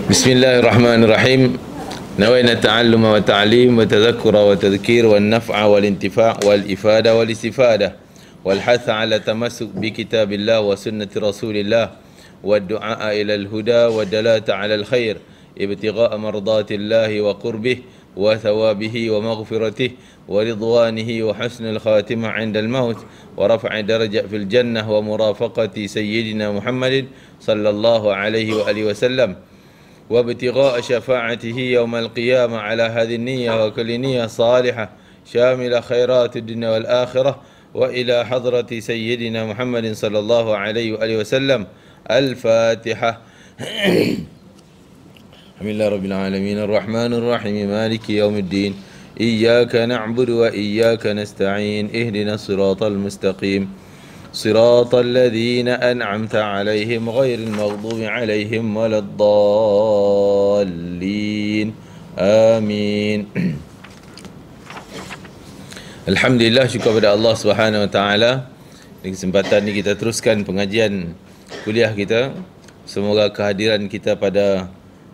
بسم الله الرحمن الرحيم. نوينا التعلم والتعليم والتذكر والتذكير والنفع والانتفاع والإفادة والاستفادة والحث على التمسك بكتاب الله وسنة رسول الله والدعاء إلى الهدى والدلالة على الخير ابتغاء مرضات الله وقربه وثوابه ومغفرته ورضوانه وحسن الخاتمة عند الموت ورفع درجة في الجنة ومرافقة سيدنا محمد صلى الله عليه وآله وسلم وابتغاء شفاعته يوم القيامة على هذه النية وكل نية صالحة شاملة خيرات الدنيا والآخرة وإلى حضرة سيدنا محمد صلى الله عليه وآله وسلم. الفاتحة. الحمد لله رب العالمين الرحمن الرحيم مالك يوم الدين إياك نعبد وإياك نستعين اهدنا الصراط المستقيم صراط الذين أنعمت عليهم غير المغضوب عليهم ولا الضالين آمين. Alhamdulillah, syukur kepada Allah Subhanahu Wa Taala. Di kesempatan ini kita teruskan pengajian kuliah kita. Semoga kehadiran kita pada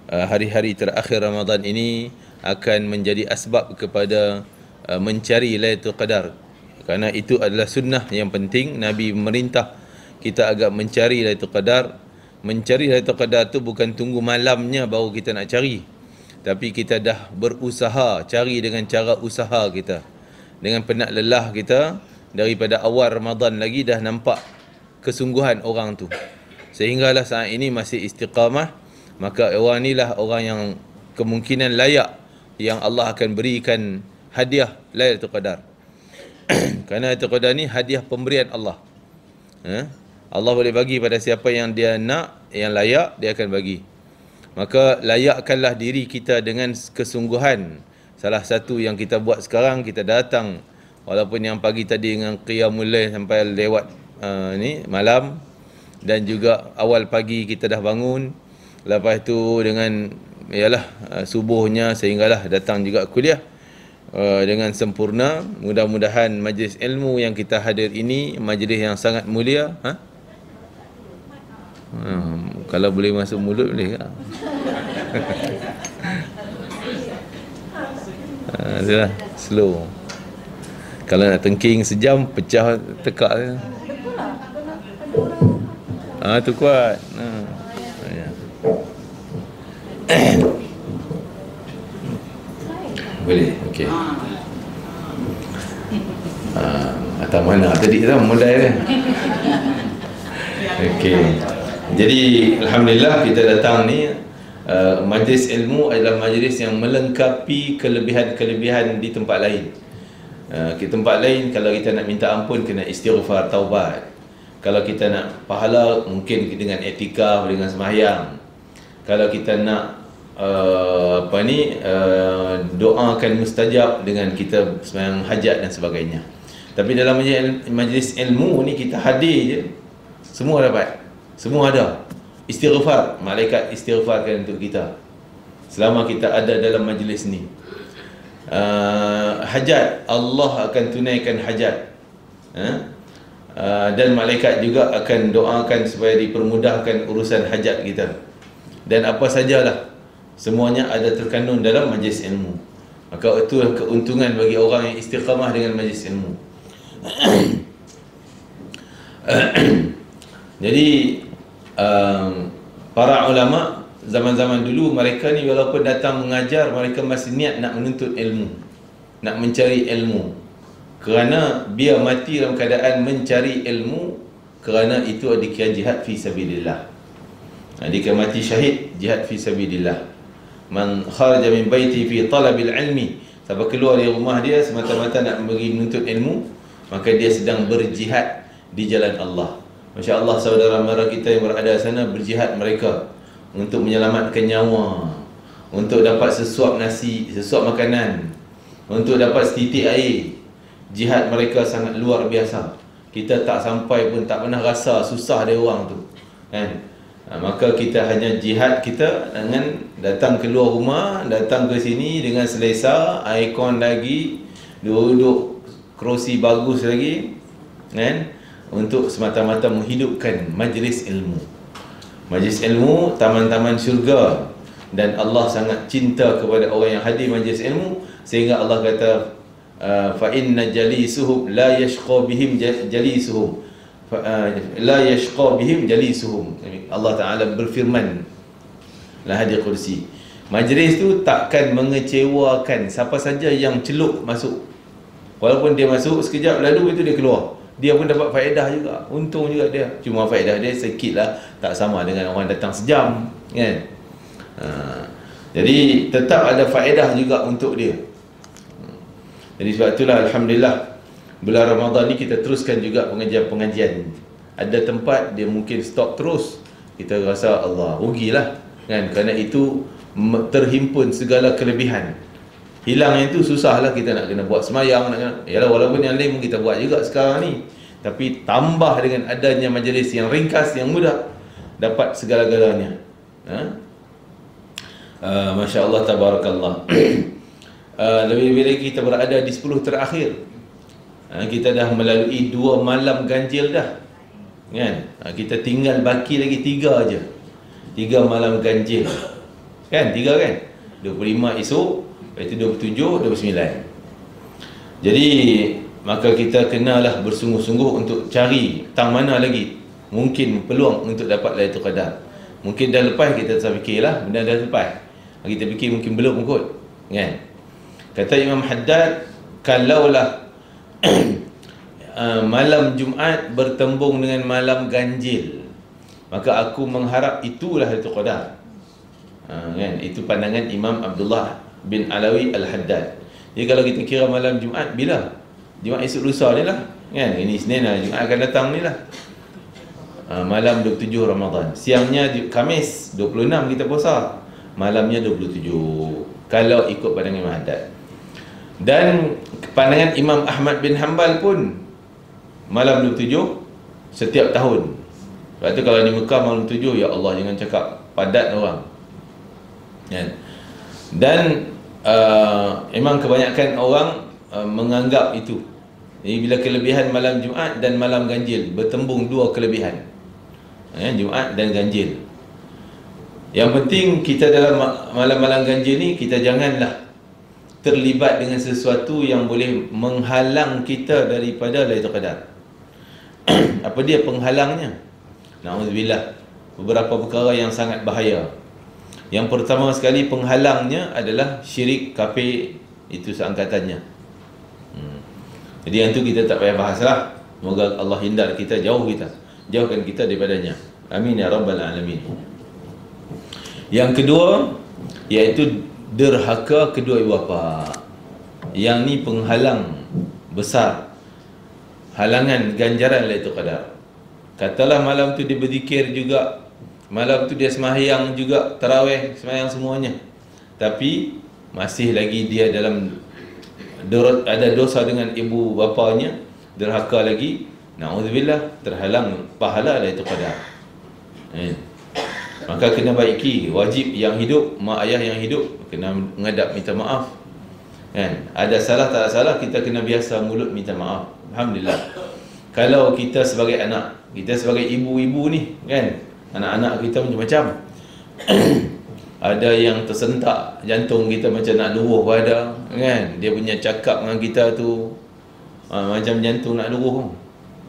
hari-hari terakhir Ramadan ini akan menjadi asbab kepada mencari Lailatul Qadar. Kerana itu adalah sunnah yang penting. Nabi memerintah kita agak mencari Lailatul Qadar. Mencari Lailatul Qadar tu bukan tunggu malamnya baru kita nak cari, tapi kita dah berusaha cari dengan cara usaha kita, dengan penat lelah kita. Daripada awal Ramadan lagi dah nampak kesungguhan orang tu, sehinggalah saat ini masih istiqamah. Maka orang inilah orang yang kemungkinan layak yang Allah akan berikan hadiah Lailatul Qadar. Kerana Lailatul Qadar ni hadiah pemberian Allah. Allah boleh bagi pada siapa yang dia nak, yang layak, dia akan bagi. Maka layakkanlah diri kita dengan kesungguhan. Salah satu yang kita buat sekarang, kita datang walaupun yang pagi tadi dengan qiyamul lail sampai lewat ni malam, dan juga awal pagi kita dah bangun. Lepas tu dengan subuhnya sehinggalah datang juga kuliah dengan sempurna. Mudah-mudahan majlis ilmu yang kita hadir ini majlis yang sangat mulia. Kalau boleh masuk mulut boleh tak? Itulah, slow. Kalau nak tengking sejam, pecah tekak. Tu kuat. Boleh, okey. Atau mana tadi tu mulai dah. Okey. Jadi alhamdulillah kita datang ni, majlis ilmu adalah majlis yang melengkapi kelebihan-kelebihan di tempat lain. Di tempat lain kalau kita nak minta ampun kena istighfar, taubat. Kalau kita nak pahala mungkin dengan etikaf, dengan sembahyang. Kalau kita nak doa akan mustajab dengan kita sembahyang hajat dan sebagainya. Tapi dalam majlis ilmu ni kita hadir je, semua dapat, semua ada. Istighfar, malaikat istighfarkan untuk kita selama kita ada dalam majlis ni. Hajat, Allah akan tunaikan hajat. Dan malaikat juga akan doakan supaya dipermudahkan urusan hajat kita. Dan apa sajalah, semuanya ada terkandung dalam majlis ilmu. Maka itulah keuntungan bagi orang yang istiqamah dengan majlis ilmu. Jadi para ulama zaman-zaman dulu, mereka ni walaupun datang mengajar, mereka masih niat nak menuntut ilmu, nak mencari ilmu. Kerana biar mati dalam keadaan mencari ilmu, kerana itu dikira jihad fi sabilillah. Jika mati syahid, jihad fi sabilillah. Man kharaja min baiti fi talabil ilmi, siapa keluar dari rumah dia semata-mata nak pergi menuntut ilmu, maka dia sedang berjihad di jalan Allah. Masya Allah, saudara-saudara kita yang berada di sana berjihad mereka untuk menyelamatkan nyawa, untuk dapat sesuap nasi, sesuap makanan, untuk dapat setitik air. Jihad mereka sangat luar biasa. Kita tak sampai pun tak pernah rasa susah dia orang tu, kan? Maka kita hanya jihad kita dengan datang keluar rumah, datang ke sini dengan selesa, aircon lagi, duduk kerusi bagus lagi, kan? Untuk semata-mata menghidupkan majlis ilmu. Majlis ilmu, taman-taman syurga. dan Allah sangat cinta kepada orang yang hadir majlis ilmu, sehingga Allah kata fa inna jalisuhum la yashqa bihim jalisuhum la yashqa bihim jalisuhum. Allah Taala berfirman dalam hadis kursi, majlis tu takkan mengecewakan siapa saja yang celup masuk. Walaupun dia masuk sekejap, lalu itu dia keluar, dia pun dapat faedah juga, untung juga dia. Cuma faedah dia sikit lah, tak sama dengan orang datang sejam, kan? Jadi tetap ada faedah juga untuk dia. Jadi sebab itulah alhamdulillah bulan Ramadan ni kita teruskan juga pengajian-pengajian. Ada tempat dia mungkin stop terus, kita rasa Allah rugilah, kan? Kerana itu terhimpun segala kelebihan. Hilang yang tu susahlah, kita nak kena buat semayang, nak kena, yalah, walaupun yang lain pun kita buat juga sekarang ni, tapi tambah dengan adanya majlis yang ringkas, yang mudah, dapat segala-galanya. Masya Allah, tabarakallah. Lebih-lebih lagi kita berada di 10 terakhir. Kita dah melalui 2 malam ganjil dah, kan? Kita tinggal baki lagi 3 aja. 3 malam ganjil, kan? 3 kan? 25 esok, lepas itu 27, 29. Jadi maka kita kenalah bersungguh-sungguh untuk cari tang mana lagi mungkin peluang untuk dapat Lailatul Qadar. Mungkin dah lepas, kita tak fikirlah benda dah lepas, kita fikir mungkin belum kot, kan? Kata Imam Haddad, kalaulah malam Jumaat bertembung dengan malam ganjil, maka aku mengharap itulah Lailatul Qadar. Kan? Itu pandangan Imam Abdullah bin Alawi Al-Haddad. Jadi kalau kita kira malam Jumaat bila? Jumaat esok lusa ni lah, kan? Ini Isnin lah, Jumaat akan datang ni lah. Malam 27 Ramadan. Siangnya Khamis 26 kita puasa, malamnya 27, kalau ikut pandangan Imam Haddad. Dan pandangan Imam Ahmad bin Hanbal pun malam 27 setiap tahun. Sebab tu kalau di Mekah malam 7, ya Allah, jangan cakap padat orang, kan? Dan memang kebanyakan orang menganggap itu. Jadi bila kelebihan malam Jumaat dan malam ganjil bertembung 2 kelebihan, Jumaat dan ganjil. Yang penting kita dalam malam-malam ganjil ni, kita janganlah terlibat dengan sesuatu yang boleh menghalang kita daripada Lailatul Qadar. Apa dia penghalangnya? Na'udzubillah, beberapa perkara yang sangat bahaya. Yang pertama sekali penghalangnya adalah syirik, kafir, itu seangkatannya. Jadi yang tu kita tak payah bahas lah. Semoga Allah hindar kita, jauhkan kita daripadanya. Amin ya rabbal alamin. Yang kedua, iaitu derhaka kedua ibu bapa. Yang ni penghalang besar, halangan ganjaran Lailatul Qadar. Katalah malam tu dia berzikir juga, malam tu dia sembahyang juga, tarawih, sembahyang semuanya, tapi masih lagi dia dalam ada dosa dengan ibu bapanya, derhaka lagi, na'udzubillah, terhalang pahala Lailatul Qadar. Maka kena baiki, wajib yang hidup, mak ayah yang hidup kena menghadap minta maaf, kan? Ada salah tak ada salah, kita kena biasa mulut minta maaf. Alhamdulillah. Kalau kita sebagai anak, kita sebagai ibu-ibu ni, kan, anak-anak kita macam-macam. Ada yang tersentak jantung kita macam nak luruh pada, kan? Dia punya cakap dengan kita tu macam jantung nak luruh,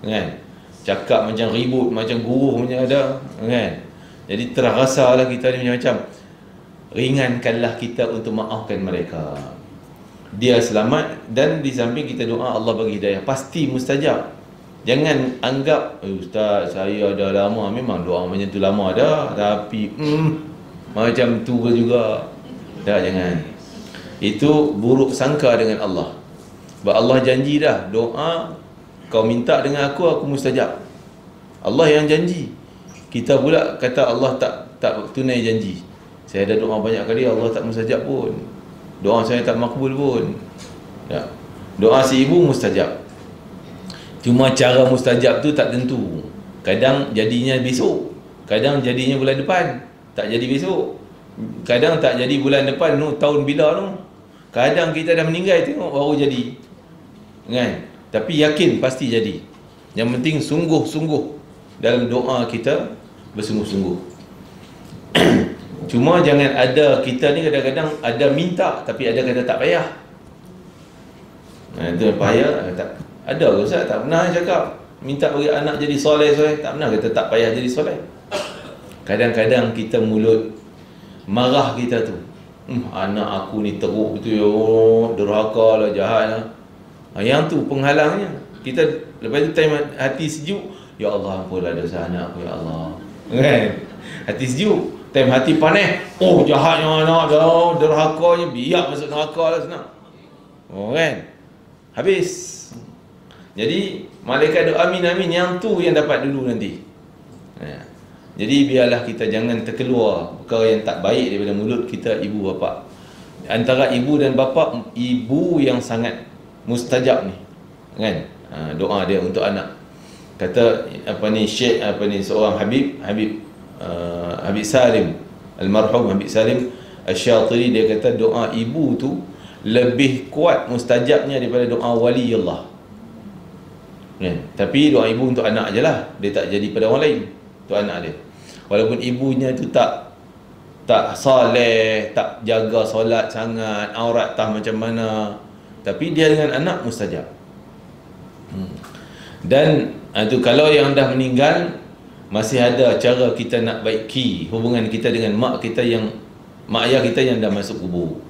kan? Cakap macam ribut, macam guruh punya ada, kan? Jadi terasa lah kita ni macam-macam. Ringankanlah kita untuk maafkan mereka, dia selamat, dan di samping kita doa Allah bagi hidayah, pasti mustajab. Jangan anggap ustaz saya dah lama, memang doa macam tu lama dah, tapi macam tu juga dah. Jangan, itu buruk sangka dengan Allah. Sebab Allah janji dah, doa kau minta dengan aku mustajab. Allah yang janji. Kita pula kata Allah tak tunai janji. Saya dah doa banyak kali, Allah tak mustajab pun. Doa saya tak makbul pun, ya. Doa si ibu mustajab, cuma cara mustajab tu tak tentu. Kadang jadinya besok, kadang jadinya bulan depan, tak jadi besok. Kadang tak jadi bulan depan tu, tahun bila tu. Kadang kita dah meninggal tengok baru jadi, kan? Tapi yakin pasti jadi. Yang penting sungguh-sungguh dalam doa kita, bersungguh-sungguh. Cuma jangan ada, kita ni kadang-kadang ada minta tapi ada kata tak payah. Itu payah tak ada ke Ustaz? Tak pernah cakap minta bagi anak jadi soleh, tak pernah kata tak payah jadi soleh. Kadang-kadang kita mulut marah kita tu, anak aku ni teruk betul yo, derhaka lah, jahat lah. Yang tu penghalangnya. Kita lepas tu time hati sejuk, ya Allah ampunlah dosa anak aku ya Allah. Kan? Hati sejuk. Time hati panas, oh jahatnya anak dah, derhakanya, biar masuk neraka lah senang. Oh kan? Habis. Jadi malaikat doa amin amin, yang tu yang dapat dulu nanti. Jadi biarlah kita jangan terkeluar perkara yang tak baik daripada mulut kita, ibu bapa. Antara ibu dan bapa, ibu yang sangat mustajab ni, kan? Doa dia untuk anak. Kata Syekh seorang Habib Salim, almarhum Habib Salim Asy-Syatiri, dia kata doa ibu tu lebih kuat mustajabnya daripada doa wali Allah. Kan? Tapi doa ibu untuk anak je lah, dia tak jadi pada orang lain, untuk anak dia. Walaupun ibunya tu tak soleh, tak jaga solat sangat, aurat tak macam mana, tapi dia dengan anak mustajab. Dan tu kalau yang dah meninggal, masih ada cara kita nak baiki hubungan kita dengan mak ayah kita yang dah masuk kubur.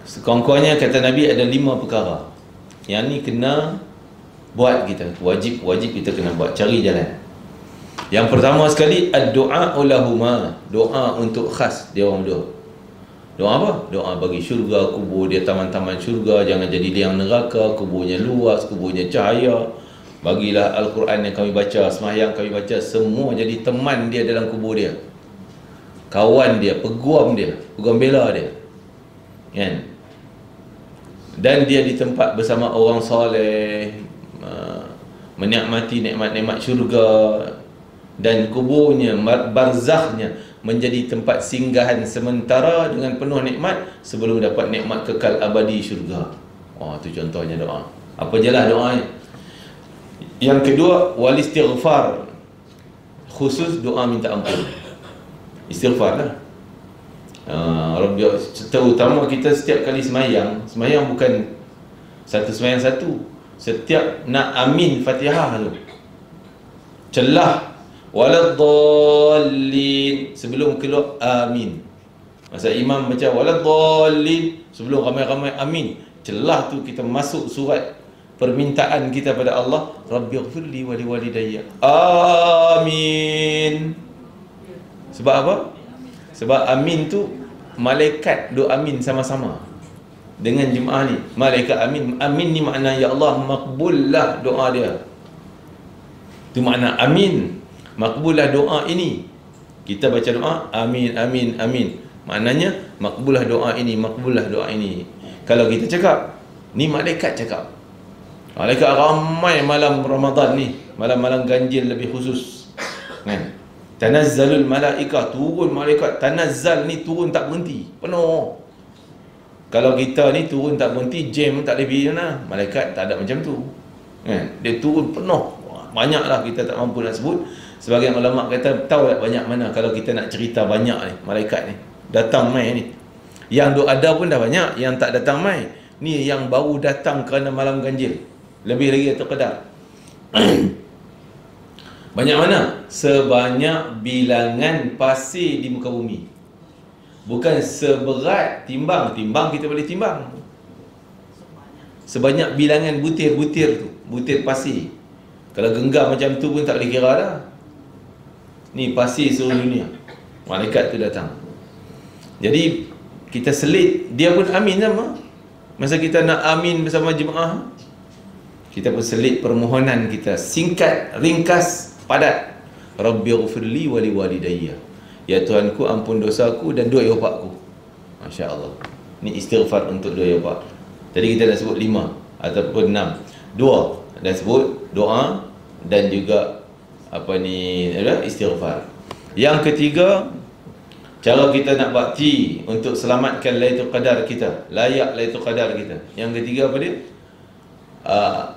Sekurang-kurangnya kata Nabi ada 5 perkara yang ni kena buat kita, wajib kita kena buat, cari jalan. Yang pertama sekali, ad-du'a lahuma, doa untuk khas dia orang berdua. Doa apa? Doa bagi syurga, kubur dia taman-taman syurga, jangan jadi liang neraka, kuburnya luas, kuburnya cahaya. Bagilah Al-Quran yang kami baca, sembahyang kami baca, semua jadi teman dia dalam kubur dia, kawan dia, peguam bela dia, kan? Dan dia di tempat bersama orang soleh, menikmati nikmat-nikmat syurga, dan kuburnya, barzakhnya menjadi tempat singgahan sementara dengan penuh nikmat sebelum dapat nikmat kekal abadi syurga. Itu contohnya doa. Apa jelah doanya? Yang kedua, wal istighfar, khusus doa minta ampun, istighfar lah. Terutama kita setiap kali semayang bukan satu semayang satu, setiap nak amin Fatihah tu, celah waladdallin sebelum keluar amin. Masa imam baca waladdallin, sebelum ramai-ramai amin, celah tu kita masuk surat permintaan kita pada Allah, Rabbighfirli wa liwalidayya. Amin. Sebab apa? Sebab amin tu malaikat doa amin sama-sama dengan jemaah ni. Malaikat amin. Amin ni makna ya Allah makbullah doa dia. Tu makna amin. Makbullah doa ini. Kita baca doa amin amin amin. Maknanya makbullah doa ini, makbullah doa ini. Kalau kita cakap, ni malaikat cakap. Malaikat ramai malam Ramadan ni, malam-malam ganjil lebih khusus, kan? Tanazzalul malaikah, turun malaikat. Tanazzal ni turun tak berhenti, penuh. Kalau kita ni turun tak berhenti, jam tak lebih mana. Malaikat tak ada macam tu, kan? Dia turun penuh, banyaklah, kita tak mampu nak sebut. Sebagian ulama kata tahu tak banyak mana kalau kita nak cerita banyak ni malaikat ni datang mai ni. Yang duk ada pun dah banyak, yang tak datang mai ni yang baru datang kerana malam ganjil, lebih lagi atau qadar. Banyak mana? Sebanyak bilangan pasir di muka bumi. Bukan seberat timbang kita boleh timbang. Sebanyak bilangan butir-butir tu, butir pasir. Kalau genggam macam tu pun tak boleh kira dah. Ni pasir seluruh dunia. Malaikat tu datang. Jadi kita selit, dia pun amin sama. Masa kita nak amin bersama jemaah, kita pun selit permohonan kita, singkat, ringkas, padat. Rabbighfirli wa liwalidayya. Ya Tuhanku, ampun dosaku dan dua bapakku. Masya-Allah. Ni istighfar untuk dua bapak. Tadi kita dah sebut 5 ataupun 6. 2 dah sebut doa dan juga istighfar. Yang ketiga, cara kita nak bakti untuk selamatkan Lailatul Qadar kita, layak Lailatul Qadar kita. Yang ketiga apa dia?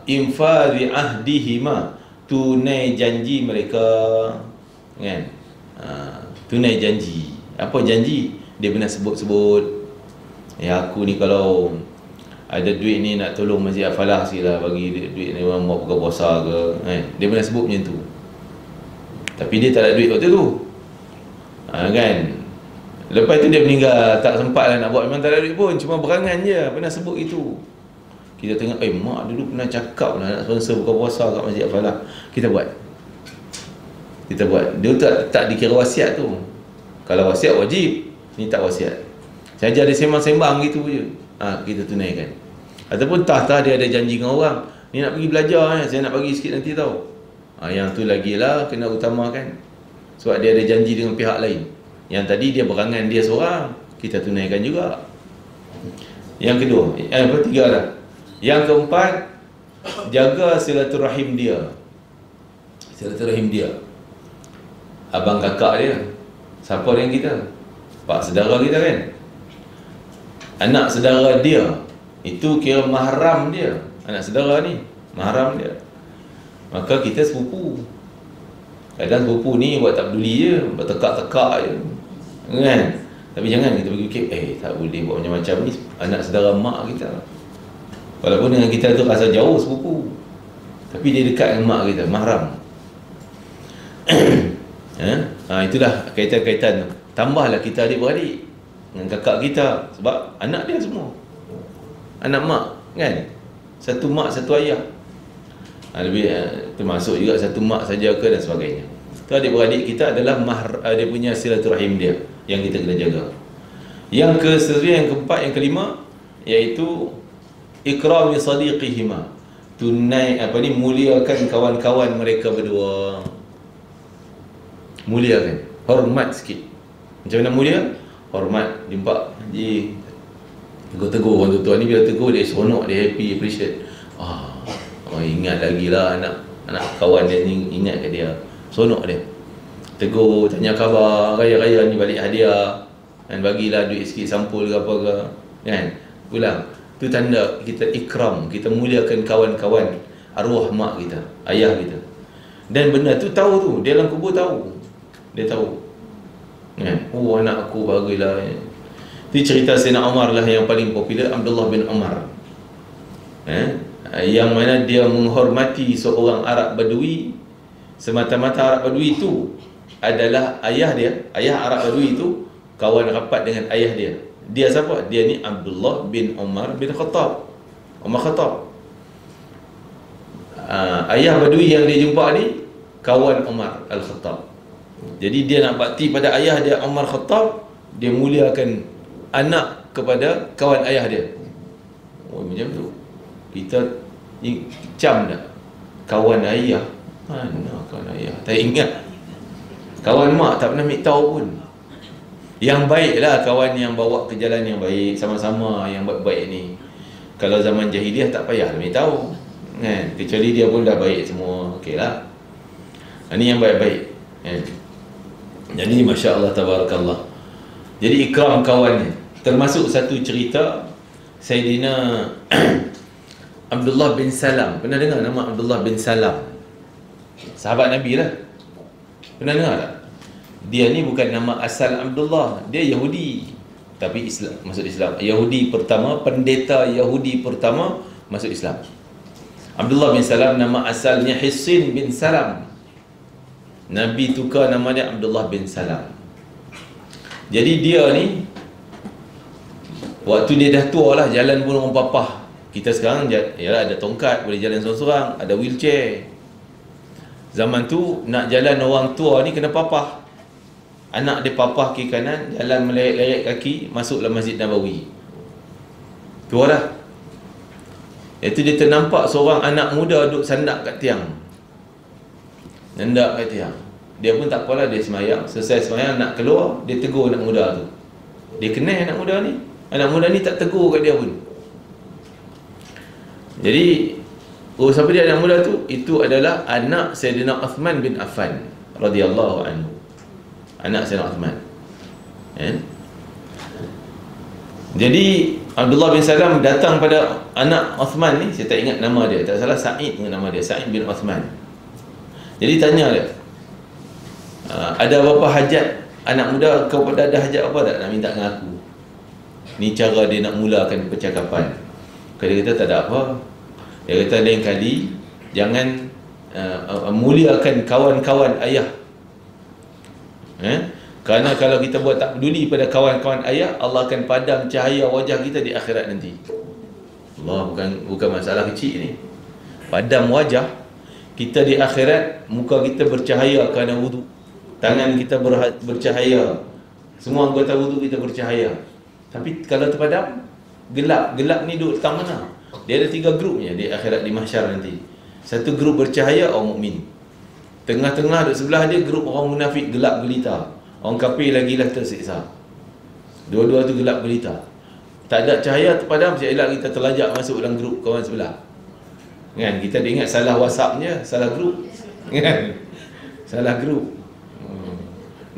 Infadhi ahdihima, tunai janji mereka, kan? Tunai janji. Apa janji? Dia pernah sebut-sebut, ya aku ni kalau ada duit ni nak tolong Masjid Al-Falah sikit lah, bagi duit ni orang buat buka puasa ke, dia pernah sebut macam tu. Tapi dia tak ada duit waktu tu, kan. Lepas tu dia meninggal, tak sempat lah nak buat, memang tak ada duit pun, cuma berangan je, pernah sebut itu. Kita tengok, mak dulu pernah cakap lah nak sponsor buka puasa kat Masjid Al-Falah, kita buat. Dia tak dikira wasiat tu. Kalau wasiat wajib, ni tak wasiat, saja ada sembang-sembang gitu je, kita tunaikan. Ataupun tah dia ada janji dengan orang, ni nak pergi belajar, saya nak bagi sikit nanti tau, yang tu lagilah kena utamakan, sebab dia ada janji dengan pihak lain. Yang tadi dia berangan dia seorang, kita tunaikan juga. Yang kedua, ketiga dah. Yang keempat, jaga silaturahim dia. Silaturahim dia, abang kakak dia, siapa dengan kita? Pak saudara kita kan, anak saudara dia, itu kira mahram dia. Anak saudara ni mahram dia, maka kita sepupu. Kadang sepupu ni buat tak peduli je, buat tekak-tekak je, kan. Tapi jangan kita fikir, tak boleh buat macam-macam ni, anak saudara mak kita. Walaupun dengan kita tu rasa jauh sepupu, tapi dia dekat dengan mak kita, mahram. Itulah kaitan-kaitan tu. Tambahlah kita adik-beradik dengan kakak kita, sebab anak dia semua anak mak, kan. Satu mak satu ayah, lebih termasuk juga satu mak saja ke, dan sebagainya. Tu adik-beradik kita adalah dia punya silaturahim dia yang kita kena jaga. Yang yang keempat, yang kelima, iaitu ikrami sadiqihima, muliakan kawan-kawan mereka berdua. Muliakan, hormat sikit. Macam mana mulia? Hormat, jumpa haji, tegur-tegur orang tua ni, bila tegur dia seronok, dia happy, appreciate. Ingat lagi lah anak kawan dia ni, ingat ke dia, seronok dia. Tegur, tanya khabar, raya-raya ni balik hadiah, dan bagilah duit sikit sampul ke apa ke, kan. Pulang, tu tanda kita ikram, kita muliakan kawan-kawan arwah mak kita, ayah kita. Dan benda tu tahu tu, dia dalam kubur tahu, dia tahu, kan. Anak aku bagilah. Itu cerita Sayyidina Umar lah yang paling popular, Abdullah bin Umar, yang mana dia menghormati seorang Arab Badui, semata-mata Arab Badui itu adalah ayah dia. Ayah Arab Badui itu kawan rapat dengan ayah dia. Dia siapa? Dia ni Abdullah bin Umar bin Khattab, Umar Khattab. Ayah Badui yang dia jumpa ni kawan Umar Al-Khattab. Jadi dia nak bakti pada ayah dia Umar Khattab, dia muliakan anak kepada kawan ayah dia. Macam tu. Kita ni kecam dah. Kawan ayah, mana kawan ayah? Tak ingat. Kawan mak tak pernah ambil tahu pun. Yang baik lah kawan yang bawa ke jalan yang baik, sama-sama yang baik-baik ni. Kalau zaman jahiliah tak payah ambil tahu, kan? Kecuali dia pun dah baik semua, okey lah. Ini yang baik-baik, kan? Jadi Masya Allah, Tabarakallah. Jadi ikram kawan ni. Termasuk satu cerita Sayyidina Abdullah bin Salam. Pernah dengar nama Abdullah bin Salam? Sahabat Nabi lah. Pernah dengar tak? Dia ni bukan nama asal Abdullah, dia Yahudi tapi Islam, masuk Islam. Yahudi pertama, pendeta Yahudi pertama masuk Islam. Abdullah bin Salam nama asalnya Hissin bin Salam. Nabi tukar nama dia Abdullah bin Salam. Jadi dia ni waktu dia dah tua lah, jalan pun orang papah. Kita sekarang yalah ada tongkat, boleh jalan seorang-seorang, ada wheelchair. Zaman tu nak jalan orang tua ni kena papah. Anak dia papah kiri kanan, jalan meleret-leret kaki, masuklah Masjid Nabawi. Tua dah. Itu dia ternampak seorang anak muda duduk sandak kat tiang. Nandak kat tiang. Dia pun tak apalah, dia semayang. Selesai semayang nak keluar, dia tegur anak muda tu. Dia kenal anak muda ni. Anak muda ni tak tegur kat dia pun. Jadi siapa dia anak muda tu? Itu adalah anak Sayyidina Uthman bin Affan radhiyallahu anhu. Anak Sayyidina Uthman, kan? Jadi Abdullah bin Salam datang pada anak Uthman ni, saya tak ingat nama dia, tak salah Sa'id dengan nama dia, Sa'id bin Uthman. Jadi tanya dia, ada apa hajat Anak muda, kau dah hajat apa tak nak minta dengan aku? Ni cara dia nak mulakan percakapan. Dia kata tak ada apa. Dia kata lain kali jangan muliakan kawan-kawan ayah. Kerana kalau kita buat tak peduli pada kawan-kawan ayah, Allah akan padam cahaya wajah kita di akhirat nanti. Allah, bukan masalah kecil ni. Padam wajah kita di akhirat, muka kita bercahaya kerana wudu, tangan kita bercahaya, semua anggota wudu kita bercahaya. Tapi kalau terpadam, gelap ni duduk tang mana? Dia ada 3 grupnya di akhirat, di mahsyar nanti. Satu grup bercahaya, orang mukmin. Tengah-tengah duduk sebelah dia grup orang munafik, gelap gelita. Orang kafir lagilah tersiksa. Dua-dua tu gelap gelita. Tak ada cahaya terpadam, siap-siap kita terlajak masuk dalam grup kawan sebelah. Kan? Kita ingat salah WhatsAppnya, salah grup. Kan? Salah grup.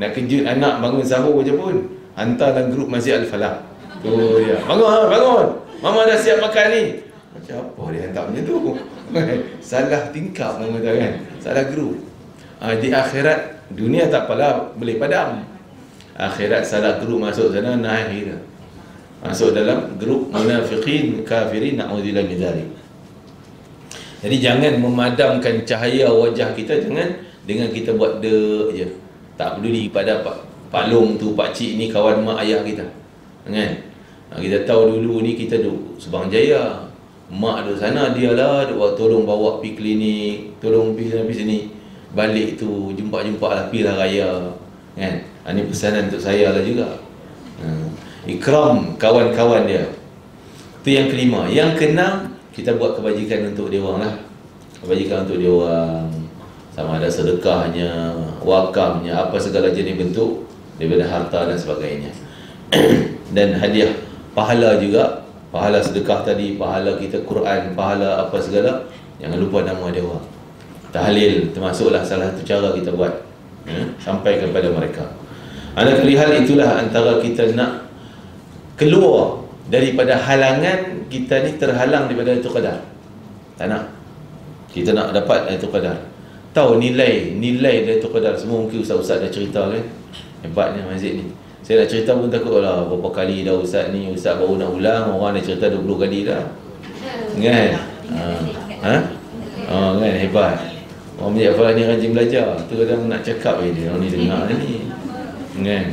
Nak kejut anak bangun sahur je pun, hantar dalam grup Masjid Al-Falah. Oh ya, bangun. Mama dah siap makan ni. Macam apa dia hantar macam tu? Salah tingkap orang kata kan. Salah grup. Di akhirat, dunia tak apalah, boleh padam. Akhirat salah grup masuk sana, naik kita. Masuk dalam grup munafiqin, kafirin, na'udzubillah min dzalik. Jadi jangan memadamkan cahaya wajah kita, jangan dengan kita buat dek je. Tak peduli pada Pak Long tu, Pak Cik ni kawan mak ayah kita. Kan? Kita tahu dulu ni kita duduk Subang Jaya. Mak duduk sana, dia lah duduk tolong bawa pergi klinik, tolong pergi sini. Balik tu jumpa lah, pergi lah raya. Kan? Ini pesanan untuk saya lah juga. Ikram kawan-kawan dia. Itu yang kelima. Yang keenam, kita buat kebajikan untuk dia orang lah. Kebajikan untuk dia orang, sama ada sedekahnya, wakafnya, apa segala jenis bentuk daripada harta dan sebagainya. Dan hadiah pahala juga, pahala sedekah tadi, pahala kita Quran, pahala apa segala, jangan lupa nama dia orang. Tahlil termasuklah salah satu cara kita buat, sampai kepada mereka. Ala kulli hal, itulah antara kita nak keluar daripada halangan kita ni, terhalang daripada Lailatul Qadar. Tak nak. Kita nak dapat Lailatul Qadar. Tahu nilai Lailatul Qadar semua, mungkin ustaz-ustaz dah cerita kan. Hebatnya masjid ni. Saya nak cerita pun takut lah, berapa kali dah ustaz ni, ustaz baru nak ulang, orang dah cerita 20 kali dah. Kan? Kan, hebat. Orang Masjid Al-Falah ni rajin belajar. Tu kadang nak cakap dia, orang ni dengar ni. Kan?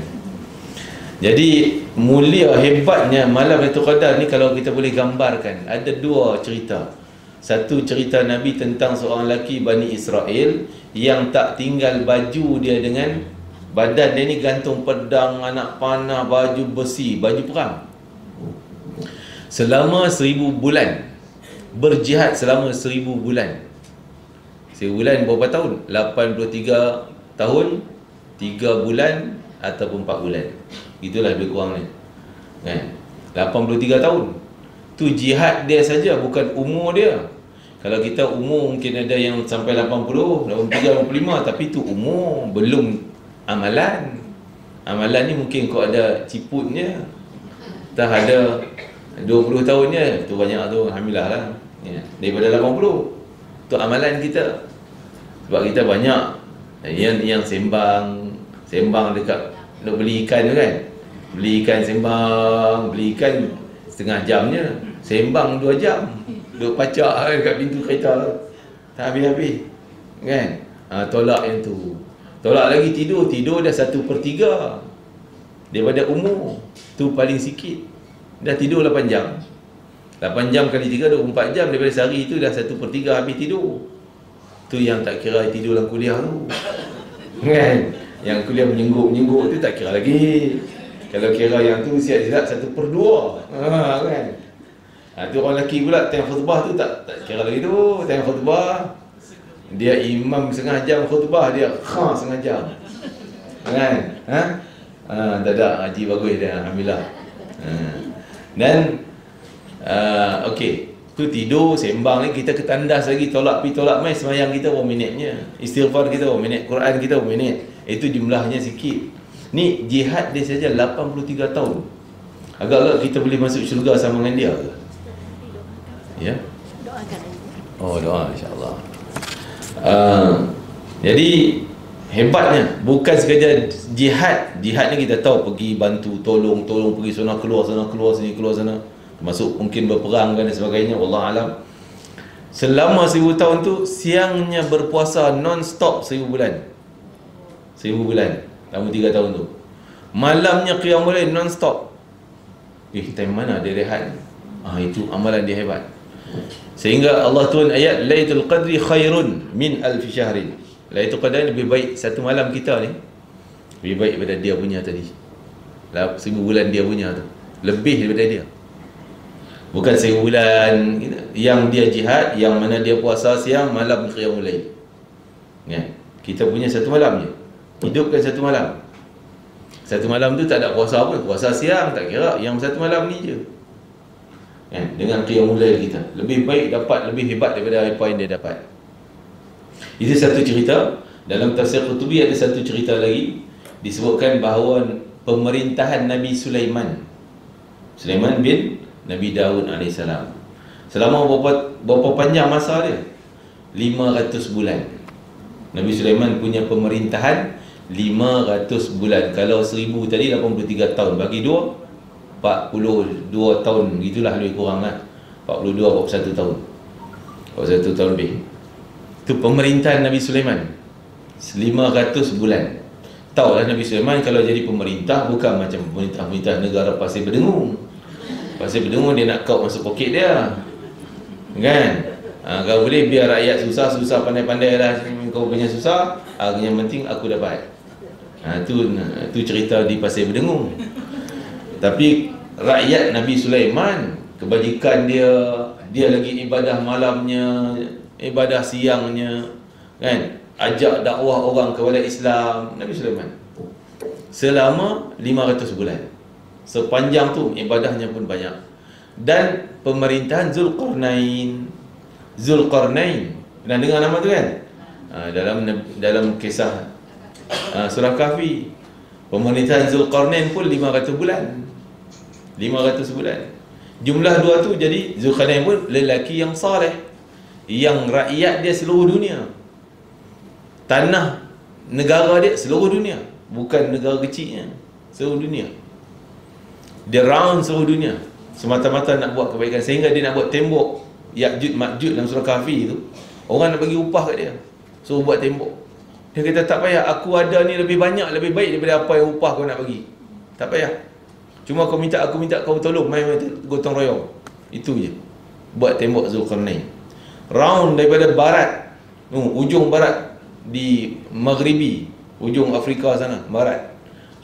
Jadi mulia, hebatnya malam Lailatul Qadar ni, kalau kita boleh gambarkan, ada 2 cerita. Satu cerita Nabi tentang seorang lelaki Bani Israel yang tak tinggal baju dia, dengan badan dia ni gantung pedang, anak panah, baju besi, baju perang, selama 1000 bulan. Berjihad selama 1000 bulan. 1000 bulan berapa tahun? 83 tahun 3 bulan ataupun 4 bulan. Itulah lebih kurang ni. Kan? 83 tahun. Tu jihad dia saja, bukan umur dia. Kalau kita umur mungkin ada yang sampai 80, 83, 85, tapi tu umur, belum amalan. Amalan ni mungkin kau ada ciputnya, tak ada 20 tahunnya, tu banyak tu, alhamdulillah lah. Ya, daripada 80 tu amalan kita. Sebab kita banyak yang sembang dekat nak beli ikan tu kan. Beli ikan sembang, beli ikan setengah jamnya, sembang 2 jam. Duk pacak dekat pintu kereta, tak habis-habis. Kan? Tolak yang tu. Tolak lagi tidur dah 1/3 daripada umur. Tu paling sikit. Dah tidur 8 jam. 8 jam kali 3, 24 jam. Daripada sehari tu dah 1/3 habis tidur. Tu yang tak kira tidur dalam kuliah tu. Kan? Yang kuliah menyengguk-menyengguk tu tak kira lagi. Kalau kira yang tu siap-siap 1/2. Kan? Tu orang lelaki pula, time khutbah tu tak kira lagi tu. Time khutbah, dia imam setengah jam khutbah, dia setengah jam. Kan? Tak ada, haji bagus dia, alhamdulillah. Dan okey, tu tidur, sembang ni, kita ketandas lagi, tolak pi tolak mai, semayang kita berapa minitnya, istighfar kita berapa minit, Quran kita berapa minit. Itu jumlahnya sikit. Ni jihad dia saja 83 tahun. Agak-agak kita boleh masuk syurga sama dengan dia ke? Ya? Oh, doa insya-Allah. Jadi Hebatnya bukan sekadar jihad. Jihad ni kita tahu pergi bantu, tolong pergi sana keluar sini keluar sana, termasuk mungkin berperang dan sebagainya, wallahu alam. Selama 1000 tahun tu siangnya berpuasa non-stop 1000 bulan. 1000 bulan dalam 3 tahun tu. Malamnya qiyamul lail non-stop. Time mana dia rehat? Itu amalan dia hebat. Sehingga Allah turun ayat Lailatul Qadri khairun min alfi syahrin. Lailatul Qadri lebih baik satu malam kita ni, lebih baik daripada dia punya tadi. 1000 bulan dia punya tu lebih daripada dia. Bukan 1000 bulan yang dia jihad, yang mana dia puasa siang, malam qiyamul lail. Kita punya satu malam je. Hidupkan satu malam. Satu malam tu tak ada puasa pun, puasa siang tak kira, yang satu malam ni je. Dengan qiyamul lail kita lebih baik dapat, lebih hebat daripada apa yang dia dapat. Itu satu cerita. Dalam tafsir Qurtubi ada satu cerita lagi, disebutkan bahawa pemerintahan Nabi Sulaiman bin Nabi Daud AS, selama berapa panjang masa dia? 500 bulan. Nabi Sulaiman punya pemerintahan 500 bulan. Kalau 1000 tadi 83 tahun, bagi 2 42 tahun, gitulah lebih kurang lah. 41 tahun 41 tahun lebih. Itu pemerintahan Nabi Sulaiman 500 bulan. Tahulah Nabi Sulaiman kalau jadi pemerintah bukan macam pemerintah negara Pasir Berdengung. Pasir Berdengung dia nak kau masuk poket dia, kan? Kalau boleh biar rakyat susah pandai-pandai lah, kau punya susah, yang penting aku dapat. Tu cerita di Pasir Berdengung. Tapi rakyat Nabi Sulaiman, kebajikan dia lagi ibadah malamnya, ibadah siangnya, kan? Ajak dakwah orang kepada Islam. Nabi Sulaiman selama 500 bulan. Sepanjang tu ibadahnya pun banyak. Dan pemerintahan Zulqarnain. Pernah dengar nama tu kan? Dalam kisah surah Kahfi, pemerintahan Zulqarnain pun 500 bulan. 500 bulan. Jumlah dua tu, jadi Zulqarnain pun lelaki yang saleh, yang rakyat dia seluruh dunia. Tanah negara dia seluruh dunia, bukan negara kecilnya, seluruh dunia. Dia round seluruh dunia, semata-mata nak buat kebaikan. Sehingga dia nak buat tembok Ya'juj Ma'juj dalam surah Kahfi tu, orang nak bagi upah kat dia, suruh buat tembok. Dia kata tak payah, aku ada ni lebih banyak, lebih baik daripada apa yang upah kau nak bagi. Tak payah, cuma aku minta kau tolong, main gotong royong. Itu je, buat tembok Zulqarnain. Round daripada barat, ujung barat di Maghribi, ujung Afrika sana, barat,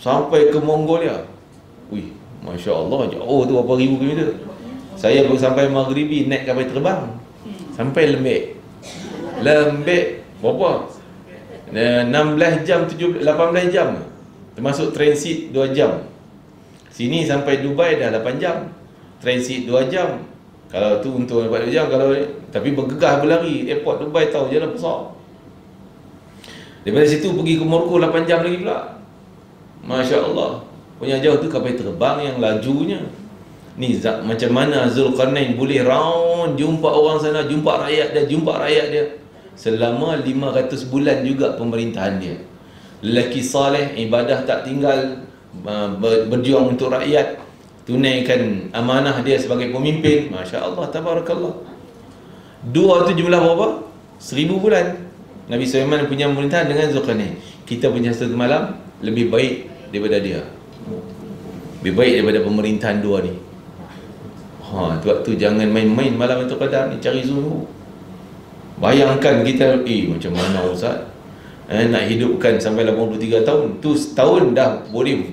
sampai ke Mongolia. Masya Allah, jauh tu berapa ribu kilometer. Saya baru sampai Maghribi, naik kapal terbang sampai Lembek berapa? 16 jam, 18 jam, termasuk transit 2 jam. Sini sampai Dubai dah 8 jam, transit 2 jam. Kalau tu untuk 4 jam, tapi bergegas berlari. Airport Dubai tahu jalan besar. Daripada situ pergi ke Morocco 8 jam lagi pula. Masya Allah, punya jauh tu kapal terbang yang lajunya. Ni macam mana Zulqarnain boleh round, jumpa orang sana, jumpa rakyat dia selama 500 bulan juga pemerintahan dia. Lelaki saleh, ibadah tak tinggal, berjuang untuk rakyat, tunaikan amanah dia sebagai pemimpin. Masya Allah, tabarakallah. Dua tu jumlah berapa? 1000 bulan. Nabi Sulaiman punya pemerintahan dengan Zulqarnain. Kita punya satu malam lebih baik daripada dia, lebih baik daripada pemerintahan dua ni. Waktu jangan main-main malam itu Qadar ni, cari zuhur. Bayangkan kita, macam mana Ustaz, nak hidupkan sampai 83 tahun. Tu setahun dah boleh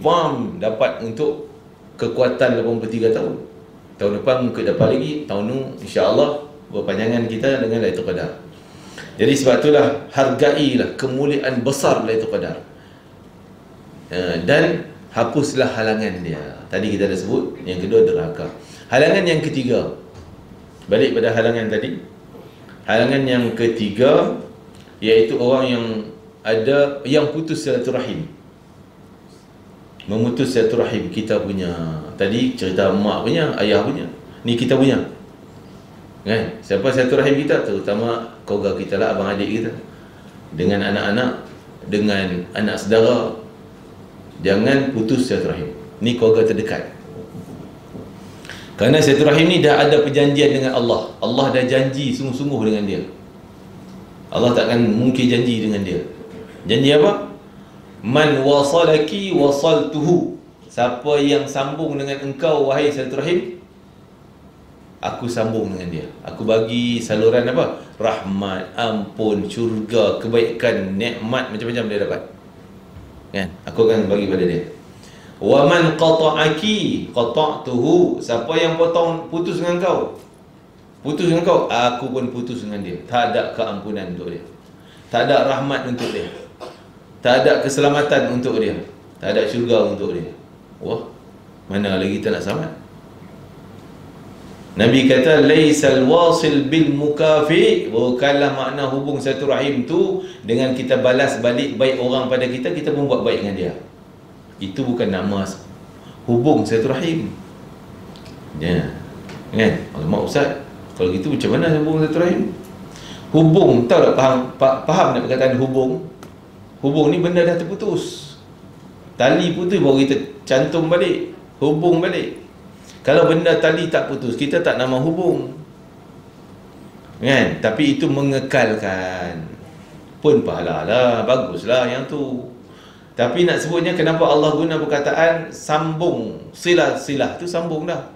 dapat untuk kekuatan 83 tahun. Tahun depan dapat lagi, tahun ni insya-Allah berpanjangan kita dengan Lailatul Qadar. Jadi sebab itulah hargailah kemuliaan besar Lailatul Qadar. Dan hapuslah halangan dia. Tadi kita dah sebut, yang kedua derhaka. Halangan yang ketiga, balik pada halangan tadi. Halangan yang ketiga iaitu orang yang putus silaturahim. Memutus silaturahim kita punya. Tadi cerita mak punya, ayah punya. Ni kita punya. Kan? Siapa silaturahim kita? Terutama keluarga kita lah, abang adik kita. Dengan anak-anak, dengan anak saudara, jangan putus silaturahim. Ni keluarga terdekat. Kerana silaturahim ni dah ada perjanjian dengan Allah. Allah dah janji sungguh-sungguh dengan dia. Allah takkan mungkin janji dengan dia. Janji apa? Man wasalaki wasaltuhu. Siapa yang sambung dengan engkau wahai silaturahim, aku sambung dengan dia. Aku bagi saluran apa? Rahmat, ampun, syurga, kebaikan, nikmat, macam-macam dia dapat. Kan? Aku akan bagi pada dia. Wa man qata'aki qata'tuhu. Siapa yang putus dengan kau, putus dengan kau, aku pun putus dengan dia. Tak ada keampunan untuk dia. Tak ada rahmat untuk dia. Tak ada keselamatan untuk dia. Tak ada syurga untuk dia. Wah, mana lagi kita nak selamat? Nabi kata laisal wasil bil mukafi. Bukanlah makna hubung satu rahim tu dengan kita balas balik baik orang pada kita, kita pun buat baik dengan dia. Itu bukan nama hubung satu rahim. Ya. Kan? Alamak Ustaz, kalau gitu macam mana hubung satu rahim? Hubung, tahu tak, faham nak perkataan hubung? Hubung ni benda dah terputus. Tali putus baru kita cantum balik, hubung balik. Kalau benda tali tak putus, kita tak nama hubung. Kan? Tapi itu mengekalkan. Pun pahala lah, baguslah yang tu. Tapi nak sebutnya kenapa Allah guna perkataan sambung, silah tu sambung dah.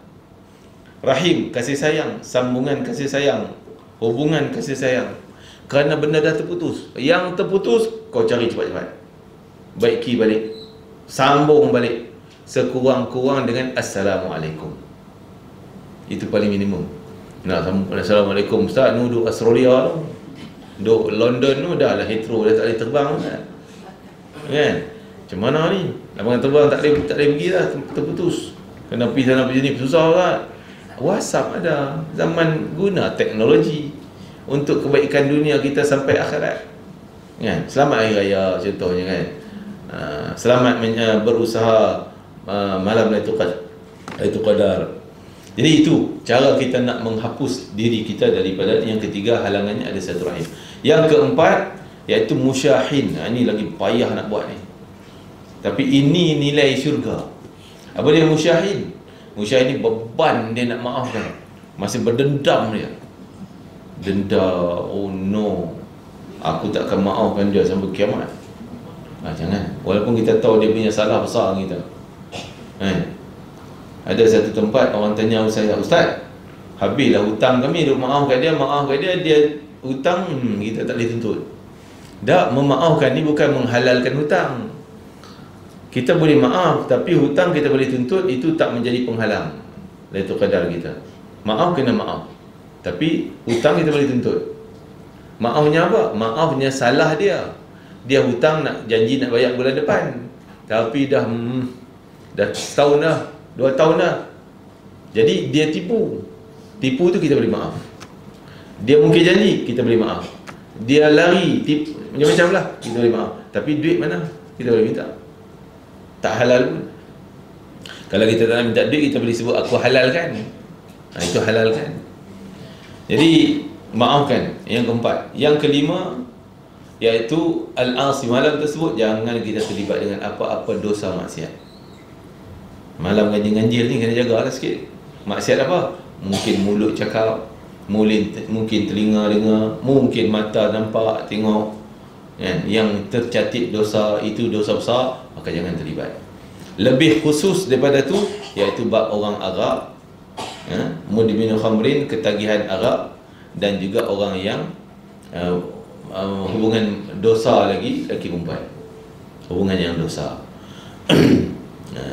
Rahim, kasih sayang, sambungan kasih sayang, hubungan kasih sayang. Kerana benda dah terputus. Yang terputus kau cari cepat-cepat, baiki balik, sambung balik, sekurang-kurang dengan Assalamualaikum. Itu paling minimum. Nak Assalamualaikum Ustaz, nu duduk Australia tu, duduk London tu, dah lah hetero, dah tak boleh terbang kan? Kan? Macam mana ni? Lapangan terbang tak boleh pergi dah, terputus. Kena pergi sana pergi sini, susah kan? WhatsApp ada. Zaman guna teknologi untuk kebaikan dunia kita sampai akhirat. Kan? Selamat Hari Raya contohnya kan. Selamat berusaha malam Lailatul Qadar. Jadi itu cara kita nak menghapus diri kita daripada. Yang ketiga, halangannya ada silaturahim. Yang keempat iaitu musyahin. Ini lagi payah nak buat ni. Tapi ini nilai syurga. Apa dia musyahin? Musyahin ni beban dia nak maafkan. Masih berdendam dia. Denda, oh no, aku tak akan maafkan dia sampai kiamat. Jangan. Walaupun kita tahu dia punya salah besar kita. Ada satu tempat orang tanya saya, Ustaz, habislah hutang kami, duk maafkan dia, dia hutang, kita tak boleh tuntut. Tak, memaafkan ni bukan menghalalkan hutang. Kita boleh maaf, tapi hutang kita boleh tuntut, itu tak menjadi penghalang Lailatul Qadar kita. Maaf kena maaf, tapi hutang kita boleh tuntut. Maafnya apa? Maafnya salah dia. Dia hutang, nak janji nak bayar bulan depan, tapi dah setahun dah, 2 tahun dah. Jadi dia tipu. Tipu tu kita boleh maaf. Dia mungkin janji, kita boleh maaf. Dia lari, tipu, macam-macam lah, kita boleh maaf. Tapi duit mana? Kita boleh minta. Tak halal pun. Kalau kita tak nak minta duit, kita boleh sebut aku halalkan. Itu halalkan. Jadi maafkan. Yang keempat. Yang kelima iaitu al-asi. Malam tersebut jangan kita terlibat dengan apa-apa dosa maksiat. Malam ganjil-ganjil ni kena jagalah sikit. Maksiat apa? Mungkin mulut cakap, mungkin telinga dengar, mungkin mata nampak tengok. Yang tercatat dosa itu dosa besar, maka jangan terlibat. Lebih khusus daripada tu iaitu bab orang Arab, mudmin khamrin, ketagihan Arab, dan juga orang yang hubungan dosa lagi perempuan, hubungan yang dosa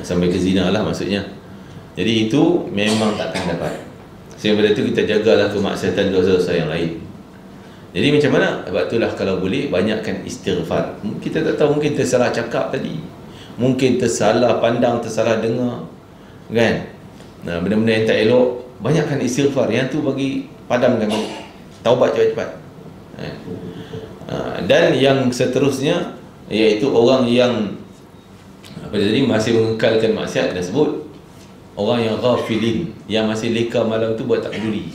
sampai ke zina lah maksudnya. Jadi itu memang takkan dapat. Sehingga itu kita jagalah kemaksiatan dosa-dosa yang lain. Jadi macam mana? Sebab itulah kalau boleh banyakkan istighfar. Kita tak tahu, mungkin tersalah cakap tadi, mungkin tersalah pandang, tersalah dengar, kan? Benda-benda yang tak elok, banyakkan istighfar. Yang tu bagi padamkan, taubat cepat-cepat. Dan yang seterusnya iaitu orang yang tadi masih mengekalkan maksiat. Dah sebut orang yang ghafilin, yang masih leka malam tu buat tak peduli.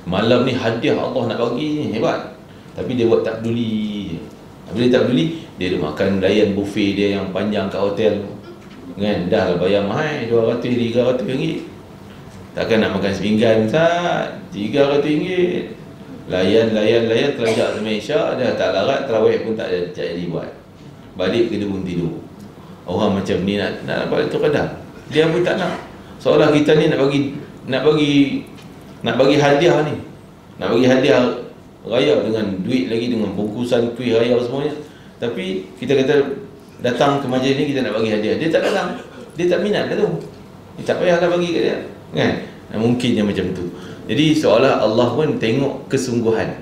Malam ni hadiah Allah nak bagi ni, hebat, tapi dia buat tak peduli je. Bila tak peduli, dia duk makan layan buffet dia yang panjang kat hotel kan, dah lah bayar mahal 200 300 ringgit. Takkan nak makan sepinggan Ustaz 300 ringgit. Layan terlajak sampai Isyak, dah tak larat, tarawih pun tak jadi buat. Balik ke debun tidur. Orang macam ni nak dapat itu kadar, dia pun tak nak. Seolah kita ni nak bagi hadiah ni. Nak bagi hadiah raya dengan duit lagi, dengan bungkusan kuih raya semuanya. Tapi kita kata datang ke majlis ni kita nak bagi hadiah, dia tak datang. Dia tak minat dah tu. Dia tak payahlah bagi kat dia. Kan? Mungkinnya macam tu. Jadi seolah Allah pun tengok kesungguhan.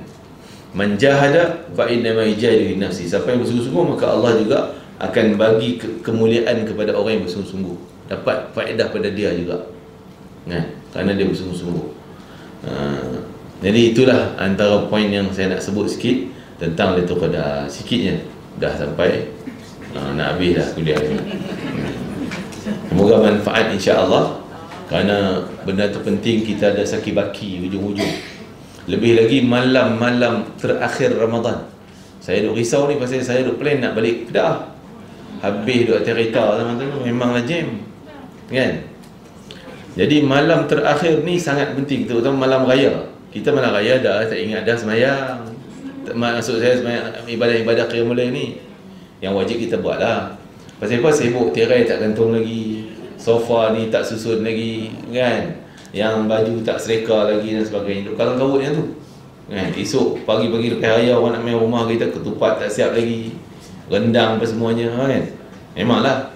Man jahada fa innama yajadu nafsi. Siapa yang bersungguh-sungguh, maka Allah juga akan bagi kemuliaan kepada orang yang bersungguh-sungguh. Dapat faedah pada dia juga. Kan? Kerana dia bersungguh-sungguh. Jadi itulah antara poin yang saya nak sebut sikit tentang Lailatul Qadar. Sikitnya dah sampai nak habis dah kuliah ni. Semoga manfaat insya-Allah. Kerana benda tu penting, kita ada saki baki ujung-ujung. Lebih lagi malam-malam terakhir Ramadan. Saya duk risau ni pasal saya duk plan nak balik Kedah. Habis duk atas kereta teman-teman, memanglah jam. Kan? Jadi malam terakhir ni sangat penting, terutama malam raya. Kita malam raya dah tak ingat dah semayang. Maksud saya semayang ibadah-ibadah qiyamul lail ni yang wajib kita buat lah. Pasal apa? Sibuk tirai tak gantung lagi, sofa ni tak susun lagi, kan? Yang baju tak sereka lagi dan sebagainya. Kalau kawut yang tu, kan? Esok pagi-pagi lepas raya orang nak main rumah kita, ketupat tak siap lagi, rendang apa semuanya, kan? Memanglah.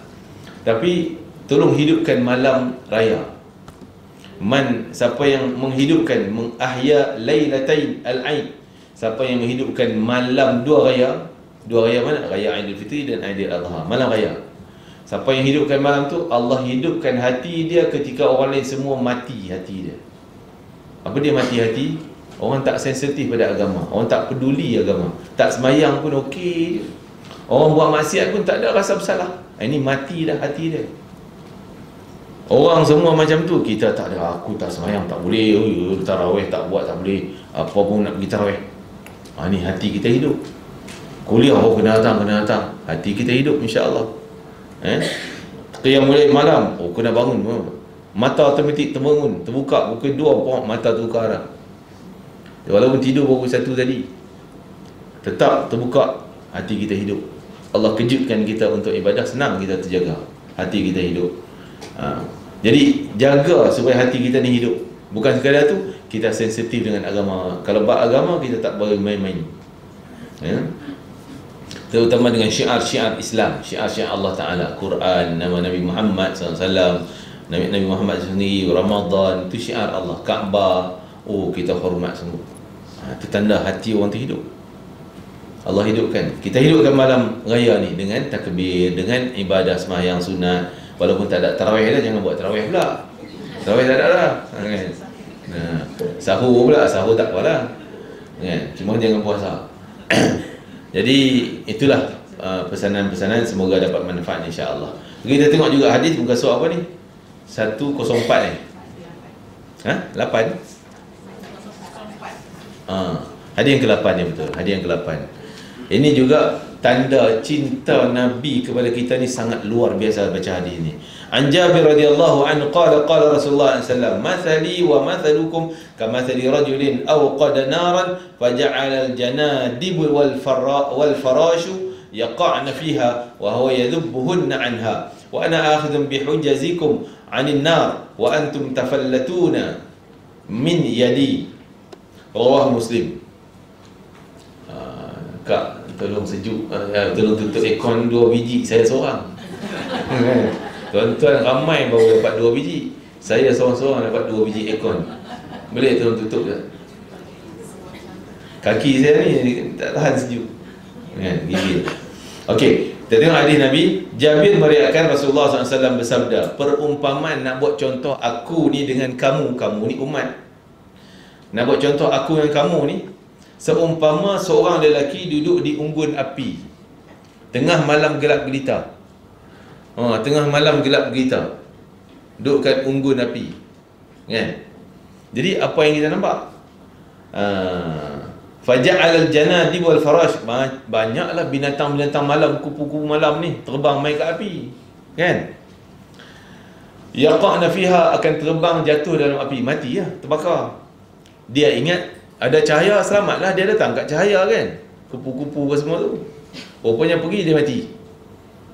Tapi tolong hidupkan malam raya. Siapa yang menghidupkan, mengahya lailatain al-aid, siapa yang menghidupkan malam dua raya mana? Raya Aidilfitri dan Aidil Adha, malam raya. Siapa yang hidupkan malam tu, Allah hidupkan hati dia ketika orang lain semua mati hati dia. Apa dia mati hati? Orang tak sensitif pada agama, orang tak peduli agama, tak semayang pun okey, orang buat maksiat pun tak ada rasa bersalah. Ini mati dah hati dia. Orang semua macam tu, kita tak ada, aku tak semayang tak boleh, tarawih tak buat tak boleh, apa pun nak pergi tarawih. Ni hati kita hidup. Kuliah kena datang, hati kita hidup insya-Allah. Qiyamul lail malam, kena bangun, mata otomatik terbangun, terbuka pukul 2 mata terbuka dah. Walaupun tidur pukul 1 tadi, tetap terbuka, hati kita hidup. Allah kejutkan kita untuk ibadah, senang kita terjaga, hati kita hidup. Jadi jaga supaya hati kita ni hidup. Bukan sekadar tu, kita sensitif dengan agama. Kalau bab agama, kita tak boleh main-main, terutama dengan syiar-syiar Islam, syiar-syiar Allah Ta'ala, Quran, nama Nabi Muhammad SAW, Nabi Muhammad sendiri, Ramadan, itu syiar Allah, Kaabah, kita hormat semua. Itu tanda hati orang tu hidup. Allah hidupkan. Kita hidupkan malam raya ni dengan takbir, dengan ibadah sembahyang sunat. Walaupun tak ada tarawih dah, jangan buat tarawih pula. Tarawih tak ada lah. Sahur pula, sahur tak apalah. Cuma jangan puasa. Jadi itulah pesanan-pesanan, semoga dapat manfaat insya-Allah. Kita tengok juga hadis muka surat apa ni? 104 ni. 8. Hadis yang ke-8 ni betul. Hadis yang ke-8. Ini juga tanda cinta Nabi kepada kita ni sangat luar biasa baca hadis ni. An Jabir radhiyallahu anhu qala Rasulullah sallallahu alaihi wasallam, "Mathali wa mathalukum kamathali rajulin awqada naran faja'ala al-janadib wal farashu yaqa'na fiha wa huwa yadhubbuhunna anha wa ana akhidhun bihujazikum 'anil nar wa antum tafallatuna min yadi." Rawah Muslim. Kak, tolong sejuk, tolong tutup aircon 2 biji, saya seorang. Tuan-tuan ramai baru dapat 2 biji, saya seorang-seorang dapat 2 biji aircon. Boleh tolong tutup tak? Kaki saya ni tak tahan sejuk, gigil. Okey, kita tengok hadis Nabi. Jabir meriwayatkan Rasulullah SAW bersabda, perumpamaan nak buat contoh aku ni dengan kamu ni umat, nak buat contoh aku dengan kamu ni, seumpama seorang lelaki duduk di unggun api tengah malam gelap gelita. Tengah malam gelap gelita, duduk kat unggun api, kan? Jadi apa yang kita nampak? Faja'al al-janadi wal farash, banyaklah binatang-binatang malam, kupu-kupu malam ni terbang mai ke api, kan? Yaqa'na fiha, akan terbang jatuh dalam api, mati lah, terbakar. Dia ingat ada cahaya, selamatlah, dia datang kat cahaya kan, kupu-kupu ke semua tu. Rupanya pergi, dia mati.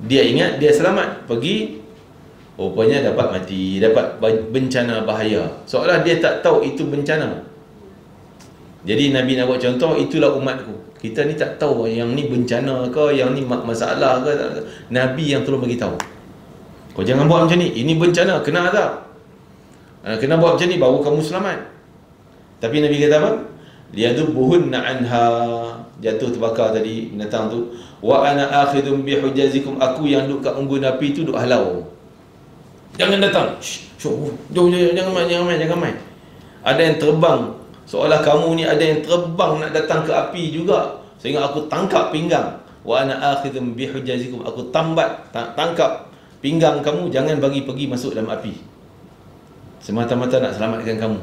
Dia ingat dia selamat, pergi, rupanya dapat mati, dapat bencana bahaya, seolah dia tak tahu itu bencana. Jadi Nabi nak buat contoh, itulah umatku. Kita ni tak tahu yang ni bencana ke, yang ni masalah ke. Nabi yang tolong bagi tahu. Kau jangan buat macam ni, ini bencana, kena azab. Kena buat macam ni baru kamu selamat. Tapi Nabi kata apa? Liyadubuhunna anha, jatuh terbakar tadi binatang tu. Wa ana akhidum bihujazikum, aku yang duduk kat unggun api tu duduk halau. Jangan datang. Jangan main. Ada yang terbang, seolah kamu ni ada yang terbang nak datang ke api juga, sehingga aku tangkap pinggang. Wa ana akhidum bihujazikum, aku tangkap pinggang kamu, jangan bagi pergi masuk dalam api. Semata-mata nak selamatkan kamu.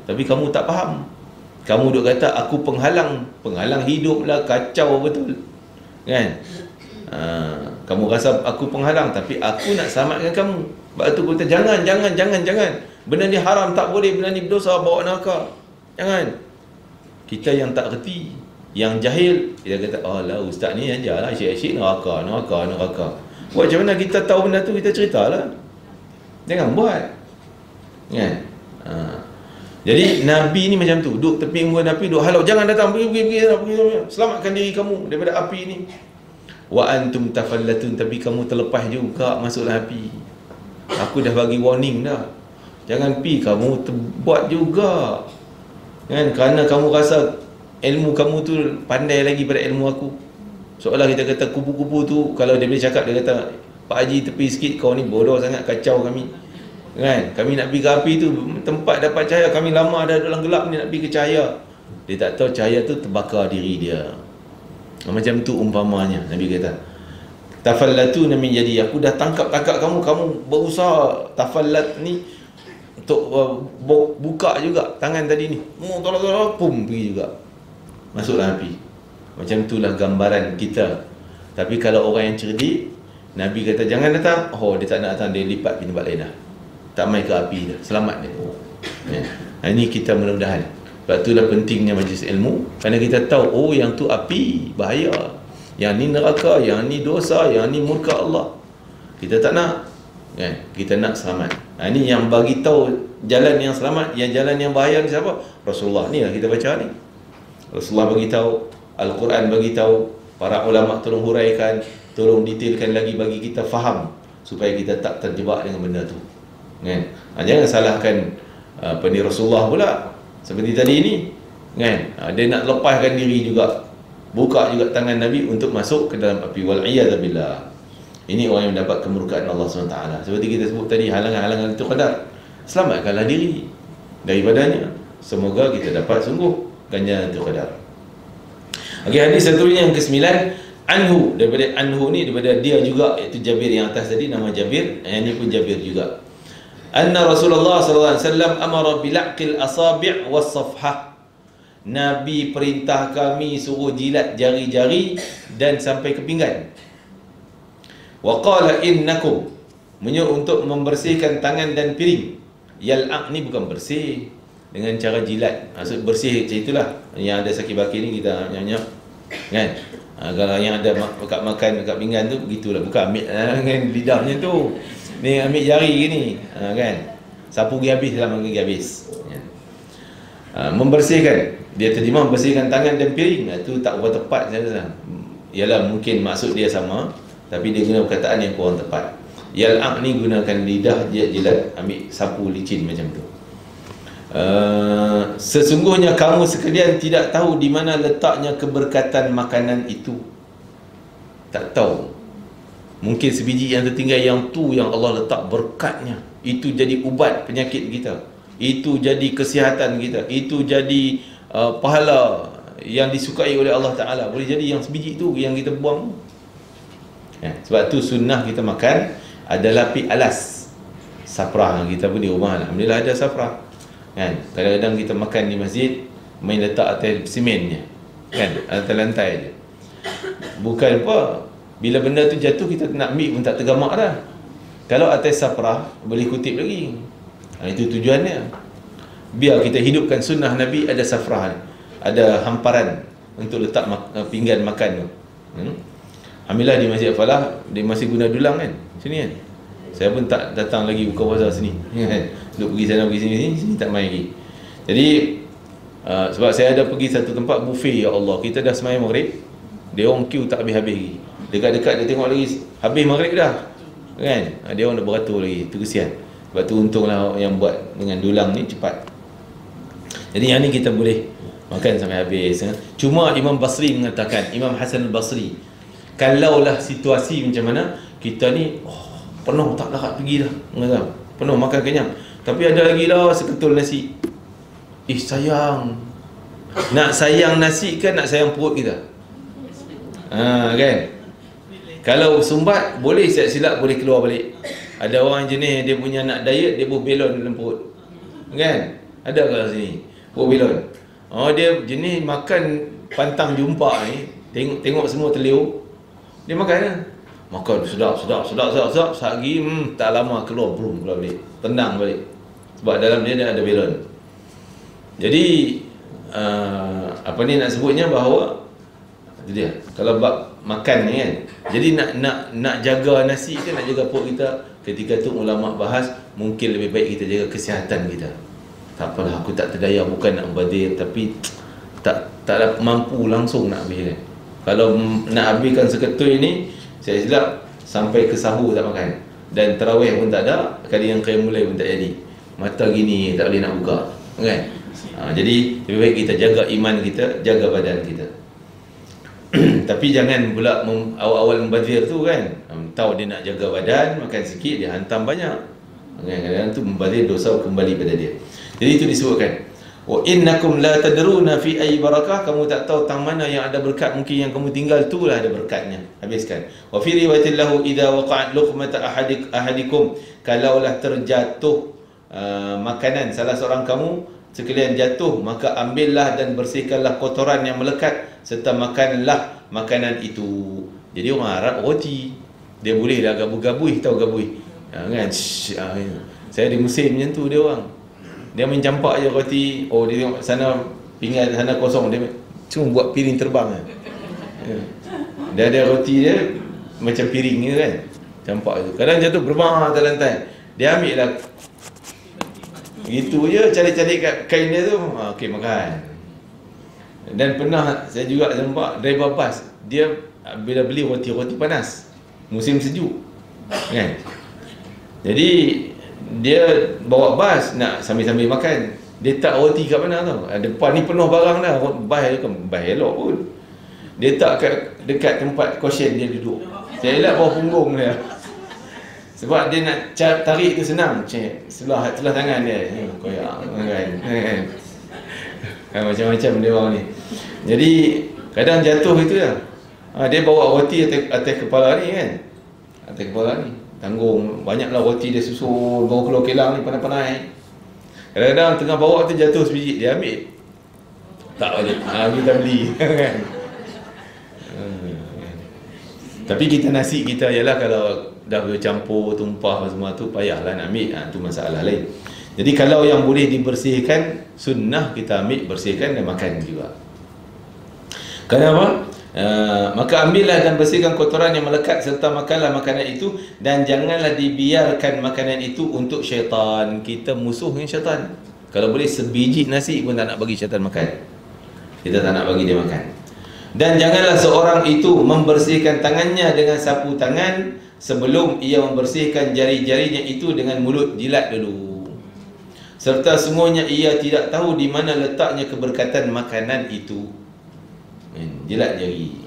Tapi kamu tak faham. Kamu duk kata aku penghalang hidup lah, kacau betul. Kan? Kamu rasa aku penghalang, tapi aku nak selamatkan kamu. Sebab tu aku kata jangan. Benda ni haram, tak boleh, benda ni berdosa, bawa neraka. Jangan. Kita yang tak reti, yang jahil, kita kata, oh lah ustaz ni ajarlah asyik-asyik neraka. Buat macam mana kita tahu benda tu, kita ceritalah. Jangan buat. Kan? Jadi Nabi ni macam tu, duduk tepi unggun api, duduk halau, jangan datang, pergi, selamatkan diri kamu daripada api ni. Wa antum tafallatun, tapi kamu terlepas juga masuk dalam api. Aku dah bagi warning dah. Jangan pi kamu buat juga. Kan? Kerana kamu rasa ilmu kamu tu pandai lagi pada ilmu aku. Seolah kita kata kupu-kupu tu, kalau dia boleh cakap, dia kata, Pak Haji tepi sikit, kau ni bodoh sangat, kacau kami. Kan? Kami nak pergi ke api tu, tempat dapat cahaya, kami lama dah dalam gelap ni nak pergi ke cahaya. Dia tak tahu cahaya tu terbakar diri dia. Macam tu umpamanya. Nabi kata, tafallatu min jadi, aku dah tangkap kamu berusaha tafallat ni untuk buka juga tangan tadi ni, tolong pum, pergi juga masuk dalam api. Macam itulah gambaran kita. Tapi kalau orang yang cerdik, Nabi kata jangan datang, dia tak nak datang, dia lipat pergi tempat lain dah, tak main ke api dah, selamat dia. Ini kita mudah-mudahan. Sebab itulah pentingnya majlis ilmu, kerana kita tahu yang tu api, bahaya, yang ni neraka, yang ni dosa, yang ni murka Allah. Kita tak nak, kan? Kita nak selamat. Ini yang bagi tahu jalan yang selamat, yang jalan yang bahaya ni siapa? Rasulullah ni lah kita baca ni. Rasulullah bagi tahu, Al-Quran bagi tahu, para ulama tolong huraikan, tolong detailkan lagi bagi kita faham, supaya kita tak terjebak dengan benda tu. Kan? Jangan salahkan Rasulullah pula. Seperti tadi ni, kan? Dia nak lepaskan diri juga, buka juga tangan Nabi untuk masuk ke dalam api. Wal'iyadzubillah. Ini orang yang mendapat kemurkaan Allah SWT. Seperti kita sebut tadi, halangan-halangan itu qadar. Selamatkanlah diri daripadanya. Semoga kita dapat sungguh ganjaran itu qadar. Okey, hadis seterusnya yang ke-9, anhu, daripada anhu ni daripada dia juga, iaitu Jabir yang atas tadi, nama Jabir, yang ni pun Jabir juga. Anna Rasulullah sallallahu alaihi wasallam amara bilaqil asabi' was-safhah. Nabi perintah kami suruh jilat jari-jari dan sampai ke pinggan. Wa qala innakum, menyuruh untuk membersihkan tangan dan piring. Yal'aq ni bukan bersih dengan cara jilat. Maksud bersih macam itulah. Yang ada sakit bakir ni kita nyap-nyap, kan? Kalau yang ada dekat makan dekat pinggan tu begitulah, bukan ambil dengan lidahnya tu. Ni ambil jari gini, kan? Sapu pergi habis, dalam pergi habis. Membersihkan, dia terjemah membersihkan tangan dan piring. Itu tak berapa tepat saya rasa. Ialah mungkin maksud dia sama, tapi dia guna perkataan yang kurang tepat. Yal'aq ni gunakan lidah, dia jilat, ambil sapu licin macam tu. Sesungguhnya kamu sekalian tidak tahu di mana letaknya keberkatan makanan itu. Tak tahu. Mungkin sebiji yang tertinggal, yang tu yang Allah letak berkatnya. Itu jadi ubat penyakit kita. Itu jadi kesihatan kita. Itu jadi pahala yang disukai oleh Allah Ta'ala. Boleh jadi yang sebiji tu yang kita buang. Sebab tu sunnah kita makan adalah pi alas. Safrah kita pun di rumah, alhamdulillah ada safrah. Kan? Kadang-kadang kita makan di masjid, main letak atas semennya. kan, atas lantai je. Bukan apa, bila benda tu jatuh kita nak ambil pun tak tergamak dah. Kalau atas safrah boleh kutip lagi. Itu tujuannya, biar kita hidupkan sunnah Nabi. Ada safrah, ada hamparan untuk letak pinggan makan tu. Alhamdulillah di Masjid Falah dia masih guna dulang kan, sini kan. Saya pun tak datang lagi buka puasa sini kan. Duk pergi sana pergi sini tak main lagi. Jadi sebab saya ada pergi satu tempat buffet, ya Allah, kita dah sembahyang maghrib, dia orang queue tak habis-habis lagi. Dekat-dekat dia tengok lagi habis maghrib dah kan. Dia orang dah beratur lagi. Tu kesian. Sebab tu untunglah yang buat dengan dulang ni cepat. Jadi yang ni kita boleh makan sampai habis. Cuma Imam Basri mengatakan, Imam Hasan al-Basri, kalaulah situasi macam mana, kita ni penuh tak dapat pergi dah, penuh makan kenyang, tapi ada lagi lah seketul nasi. Sayang. Nak sayang nasi kan nak sayang perut kita? Kan? Kalau sumbat boleh silap-silap boleh keluar balik. Ada orang jenis dia punya nak diet, dia buh belon dalam perut. Kan? Ada kat sini buh belon. Dia jenis makan pantang jumpa ni, tengok semua terliur, dia makan lah. Makan sedap. Sehari tak lama keluar balik. Tenang balik. Sebab dalam dia ada belon. Jadi apa ni nak sebutnya, bahawa itu dia. Kalau bab makan ni kan. Jadi nak jaga nasi ke nak jaga perut kita, ketika tu ulama bahas mungkin lebih baik kita jaga kesihatan kita. Tak apalah, aku tak terdaya, bukan nak membadir, tapi tak mampu langsung nak habis kan. Kalau nak habiskan seketul ini, saya silap sampai ke sahur tak makan, dan tarawih pun tak ada, kali yang qiyam mulai pun tak jadi, mata gini tak boleh nak buka kan. Jadi lebih baik kita jaga iman kita, jaga badan kita. Tapi jangan pula awal-awal membazir tu kan, tahu dia nak jaga badan, makan sikit dia hantam banyak, kadang-kadang tu membazir, dosa kembali pada dia. Jadi itu disebutkan, wa innakum la tadruna fi ayyi barakah, kamu tak tahu tang mana yang ada berkat, mungkin yang kamu tinggal itulah ada berkatnya. Habiskan. Wa fi riwayatin lahu idza waqa'at luqmata ahadikum, kalaulah terjatuh makanan salah seorang kamu sekalian jatuh, maka ambillah dan bersihkanlah kotoran yang melekat serta makanlah makanan itu. Jadi orang Arab roti dia boleh dah gabui-gabui, tahu gabui kan. Saya di Mesir macam tu, dia orang dia mencampak je roti. Dia tengok sana pinggan sana kosong, dia cuma buat piring terbang kan. Dia ada roti dia macam piring ni kan, campak tu. Kadang jatuh berbang atas lantai, dia ambil lah gitu je, cari-cari kat kain dia tu, okey makan. Dan pernah saya juga nampak driver bas, dia bila beli roti panas musim sejuk kan, jadi dia bawa bas nak sambil-sambil makan, dia tak roti kat mana tau, depan ni penuh barang dah, bas elok pun, dia tak dekat tempat cushion dia duduk, saya elak bawah punggung dia. Sebab dia nak tarik tu senang, sebelah tangan dia koyak kan, macam-macam dia orang ni. Jadi kadang jatuh itu lah, dia bawa roti atas kepala ni kan, atas kepala ni tanggung, banyaklah roti dia susun, bawa keluar kilang ni panas-panas. Kadang-kadang tengah bawa tu jatuh sebiji, dia ambil tak boleh, kita beli kan. Tapi kita nasi kita ialah kalau dah bercampur tumpah semua tu payahlah nak ambil, tu masalah lain. Jadi kalau yang boleh dibersihkan, sunnah kita ambil, bersihkan dan makan juga. Kenapa? Maka ambillah dan bersihkan kotoran yang melekat serta makanlah makanan itu, dan janganlah dibiarkan makanan itu untuk syaitan. Kita musuh dengan syaitan. Kalau boleh sebiji nasi pun tak nak bagi syaitan makan, kita tak nak bagi dia makan. Dan janganlah seorang itu membersihkan tangannya dengan sapu tangan sebelum ia membersihkan jari-jarinya itu dengan mulut, jilat dulu. Serta semuanya ia tidak tahu di mana letaknya keberkatan makanan itu. Jilat jari.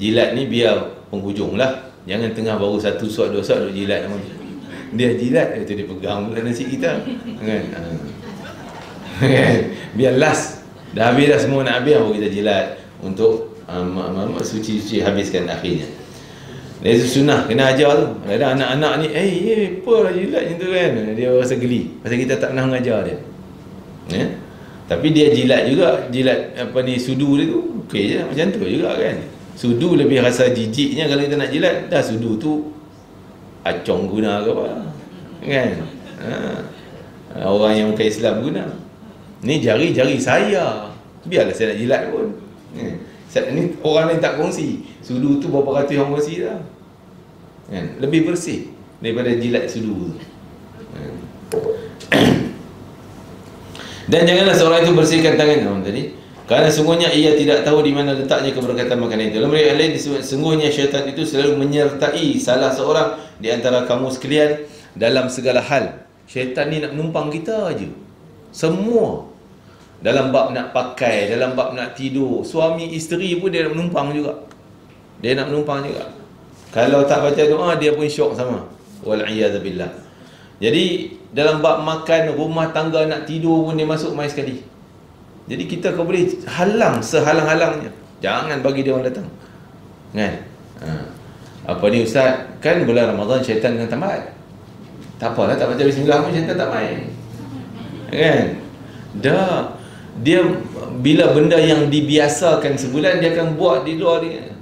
Jilat ni biar penghujung lah, jangan tengah baru satu suat dua suat duk jilat. Dia jilat, itu dia pegang pula nasi kita kan. Biar last, dah habis dah semua nak habis, baru kita jilat untuk suci-suci habiskan akhirnya. Itu sunnah, kena ajar tu. Ada anak-anak ni, apa lah jilat macam tu kan, dia rasa geli pasal kita tak pernah mengajar dia. Tapi dia jilat juga, jilat apa ni, sudu dia tu okey je, macam tu juga kan. Sudu lebih rasa jijiknya kalau kita nak jilat. Dah sudu tu acong guna ke apa kan. Orang yang bukan Islam guna. Ni jari-jari saya, biarlah saya nak jilat pun. Ni orang lain tak kongsi. Sudu tu berapa ratus orang kongsi dah kan? Lebih bersih daripada jilat sudu tu. Dan janganlah seorang itu bersihkan tangan tadi, kerana sungguhnya ia tidak tahu di mana letaknya keberkatan makanan itu. Dalam riwayat lain disebut, sungguhnya syaitan itu selalu menyertai salah seorang di antara kamu sekalian dalam segala hal. Syaitan ni nak menumpang kita aja. Semua. Dalam bab nak pakai, dalam bab nak tidur, suami isteri pun dia nak menumpang juga. Dia nak menumpang juga. Kalau tak baca doa, dia pun syok sama. Wal'iyadzubillah. Jadi dalam bab makan, rumah tangga, nak tidur pun dia masuk mai sekali. Jadi kita kau boleh halang sehalang-halangnya. Jangan bagi dia orang datang. Kan? Apa ni ustaz? Kan bulan Ramadan syaitan kena tamat. Tak apalah, tak baca bismillah pun syaitan tak main. Kan? Dah. Dia bila benda yang dibiasakan sebulan, dia akan buat di luar dia.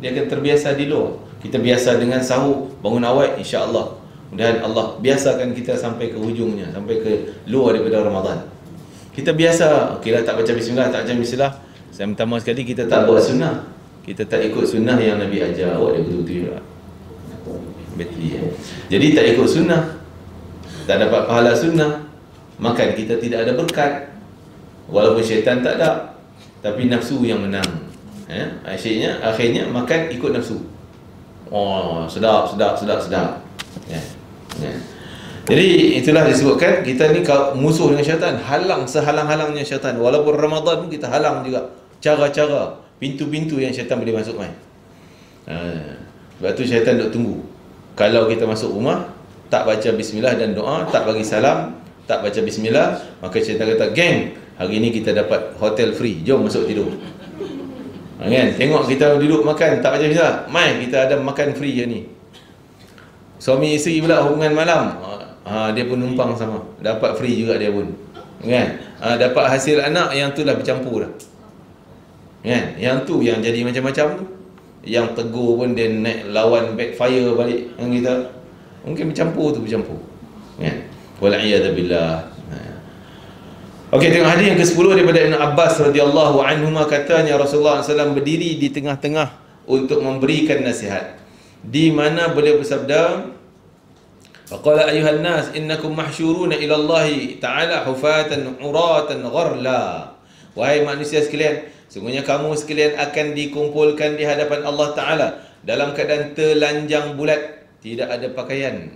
Dia akan terbiasa di luar. Kita biasa dengan sahur, bangun awal, insya-Allah. Dan Allah biasakan kita sampai ke hujungnya, sampai ke luar daripada Ramadan. Kita biasa, okeylah tak baca bismillah, tak baca bismillah. Saya minta maaf sekali, kita tak buat sunnah. Kita tak ikut sunnah yang Nabi ajar. Awak dia betul-betul juga. Betul ya. Jadi tak ikut sunnah, tak dapat pahala sunnah, makan kita tidak ada berkat. Walaupun syaitan tak ada, tapi nafsu yang menang. Akhirnya makan ikut nafsu. Oh, sedap. Ya. Jadi itulah disebutkan kita ni musuh dengan syaitan, halang sehalang-halangnya syaitan. Walaupun Ramadan pun kita halang juga cara-cara, pintu-pintu yang syaitan boleh masuk mai. Sebab tu syaitan duk tunggu. Kalau kita masuk rumah tak baca bismillah dan doa, tak bagi salam, tak baca bismillah, maka syaitan kata, "Geng, hari ni kita dapat hotel free, jom masuk tidur." Kan? Tengok kita duduk makan tak baca bismillah, mai kita ada makan free je ni. Suami isteri pula hubungan malam, dia pun numpang sama, dapat free juga dia pun. Kan? Dapat hasil anak yang tu lah bercampur dah. Kan? Yang tu yang jadi macam-macam tu. Yang tegur pun dia naik lawan backfire balik dengan kita. Mungkin bercampur. Kan? Wal'iyadzubillah. Okey, tengok hadis yang ke-10 daripada Ibn Abbas radhiyallahu anhuma, katanya Rasulullah SAW berdiri di tengah-tengah untuk memberikan nasihat, di mana beliau bersabda, faqala ayuhan nas innakum mahsyuruna ila Allah ta'ala hufatan uratan gharla. Wahai manusia sekalian, sungguhnya kamu sekalian akan dikumpulkan di hadapan Allah Ta'ala dalam keadaan telanjang bulat, tidak ada pakaian.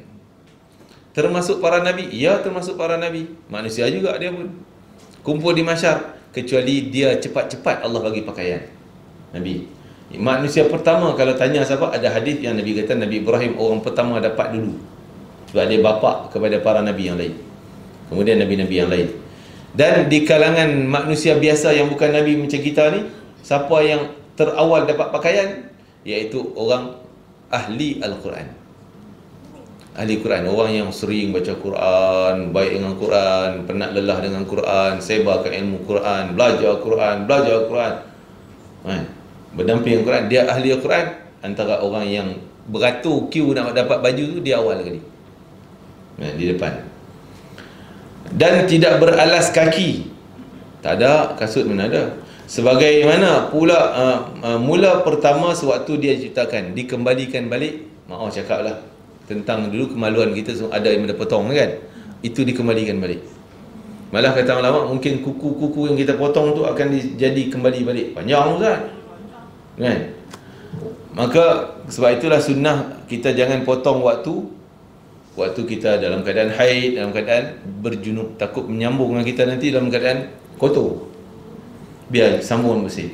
Termasuk para nabi? Ya, termasuk para nabi. Manusia juga dia pun kumpul di mahsyar, kecuali dia cepat-cepat Allah bagi pakaian. Nabi manusia pertama, kalau tanya siapa, ada hadis yang Nabi kata Nabi Ibrahim orang pertama dapat dulu, sebab dia bapa kepada para nabi yang lain, kemudian nabi-nabi yang lain. Dan di kalangan manusia biasa yang bukan nabi macam kita ni, siapa yang terawal dapat pakaian? Iaitu orang ahli Al-Quran. Ahli Quran, orang yang sering baca Quran, baik dengan Quran, penat lelah dengan Quran, sebarkan ilmu Quran, belajar Quran, berdamping Quran. Dia ahli Quran. Antara orang yang beratur queue nak dapat baju tu, dia awal kali di depan. Dan tidak beralas kaki, tak ada kasut mana ada. Sebagaimana pula mula pertama sewaktu dia ciptakan, dikembalikan balik. Maaf cakap lah tentang dulu kemaluan kita, ada yang potong kan, itu dikembalikan balik. Malah kata ulama, mungkin kuku-kuku yang kita potong tu akan jadi kembali balik. Panjang Ustaz kan? Maka sebab itulah sunnah kita jangan potong waktu kita dalam keadaan haid, dalam keadaan berjunub, takut menyambung dengan kita nanti dalam keadaan kotor. Biar sambungan bersih.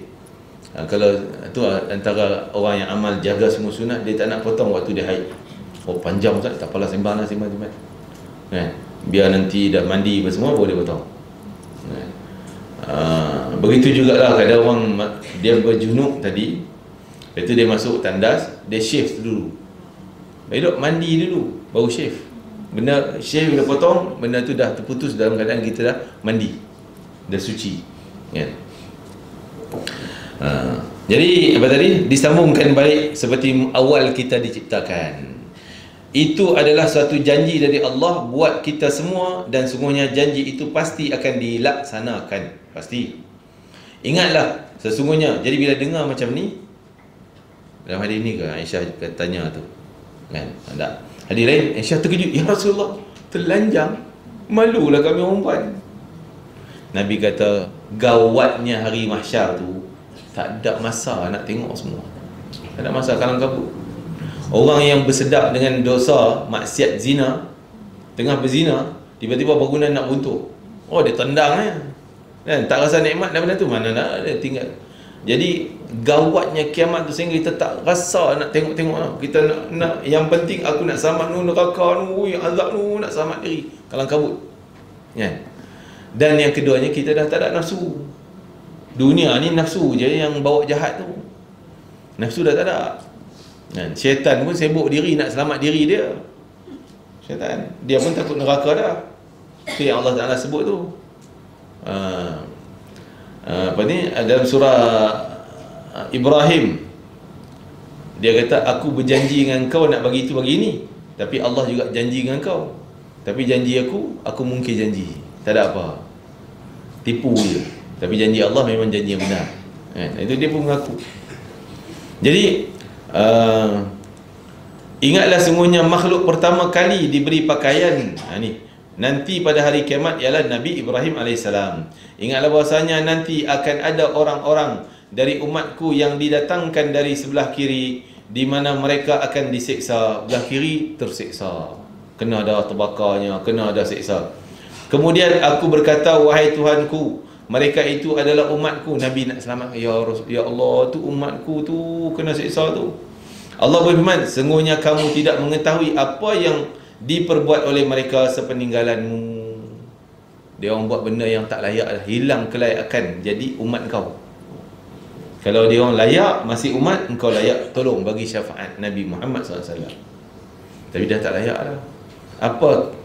Kalau tu antara orang yang amal jaga semua sunat, dia tak nak potong waktu dia haid. Oh panjang Ustaz, tak apalah, sembang kan? Biar nanti dah mandi semua boleh potong. Begitu jugalah kadang orang dia berjunub tadi, lepas tu dia masuk tandas, dia shave dulu, elok mandi dulu baru shave. Benda shave bila potong, benda tu dah terputus dalam keadaan kita dah mandi. dah suci, kan? Jadi apa tadi? Disambungkan balik seperti awal kita diciptakan. Itu adalah suatu janji dari Allah buat kita semua, dan sungguhnya janji itu pasti akan dilaksanakan, pasti. Ingatlah sesungguhnya. Jadi bila dengar macam ni, dalam hadis ni ke Aisyah tanya tu, kan? Tak. Hadis lain Aisyah terkejut, ya Rasulullah, telanjang, malulah kami orang perempuan. Nabi kata, gawatnya hari mahsyar tu, tak ada masa nak tengok semua. Tak ada masa kalang kabut. Orang yang bersedap dengan dosa, maksiat zina, tengah berzina, tiba-tiba bangunan nak runtuh. Oh, dia tendang, kan? Tak rasa nikmat daripada tu, mana nak dia tinggal. Jadi gawatnya kiamat tu sehingga kita tak rasa nak tengok-tengok. Kita nak yang penting aku nak selamat neraka yang azab nak selamat diri, kalang kabut, kan? Dan yang keduanya, kita dah tak ada nafsu. Dunia ni nafsu je yang bawa jahat tu. Nafsu dah tak ada. Syaitan pun sibuk diri nak selamat diri dia. Syaitan, dia pun takut neraka dah. Itu yang Allah Ta'ala sebut tu. Apa ni, dalam surah Ibrahim, dia kata, aku berjanji dengan kau nak bagi itu bagi ini, tapi Allah juga janji dengan kau. Tapi janji aku mungkin janji, tak ada apa, tipu je. Tapi janji Allah memang janji yang benar, kan? Itu dia pun mengaku. Jadi ingatlah sungguhnya makhluk pertama kali diberi pakaian ni nanti pada hari kiamat ialah Nabi Ibrahim AS. Ingatlah bahasanya nanti akan ada orang-orang dari umatku yang didatangkan dari sebelah kiri, di mana mereka akan diseksa. Belah kiri terseksa, kena ada terbakarnya, kena ada seksa. Kemudian aku berkata, wahai Tuhanku, mereka itu adalah umatku. Nabi nak selamat, ya Allah, tu umatku tu kena seksa tu. Allah berfirman, sungguhnya kamu tidak mengetahui apa yang diperbuat oleh mereka sepeninggalanmu. Dia orang buat benda yang tak layak, hilang kelayakan jadi umat kau. Kalau dia orang layak masih umat, engkau layak tolong bagi syafaat Nabi Muhammad SAW. Tapi dah tak layak dah. Apa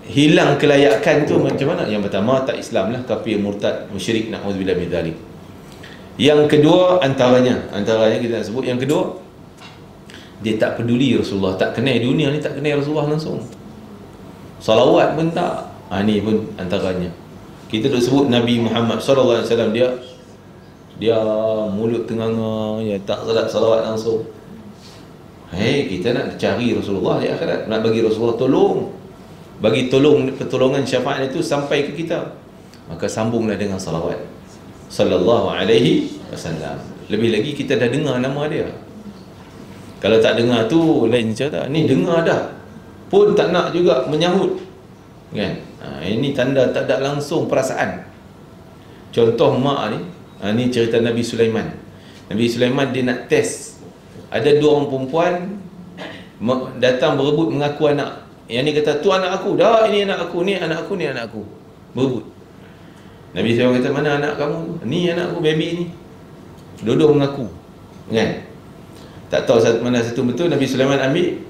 hilang kelayakan tu macam mana? Yang pertama, tak Islam lah, kafir, murtad, musyrik, na'udzubillah min dzalik. Yang kedua, antaranya kita nak sebut, yang kedua, dia tak peduli Rasulullah, tak kenal dunia ni, tak kenal Rasulullah langsung. Salawat pun tak. Ni pun antaranya. Kita duk sebut Nabi Muhammad sallallahu alaihi wasallam, dia mulut tenganga, ya tak salat salawat langsung. Kita nak cari Rasulullah di akhirat, nak bagi Rasulullah tolong, bagi pertolongan syafaat itu sampai ke kita, maka sambunglah dengan salawat sallallahu alaihi wasallam. Lebih lagi kita dah dengar nama dia. Kalau tak dengar tu lain cerita. Ni dengar dah pun tak nak juga menyahut, kan? Ini tanda tak ada langsung perasaan. Contoh mak ni, ni cerita Nabi Sulaiman. Nabi Sulaiman dia nak test. Ada dua orang perempuan datang berebut mengaku anak. Yang ni kata, tu anak aku. Dah, ini anak aku, ni anak aku, ni anak aku. Berebut. Nabi Sulaiman kata, mana anak kamu? Ni anak aku, baby ni. Dua-dua mengaku, kan? Tak tahu mana satu betul. Nabi Sulaiman ambil,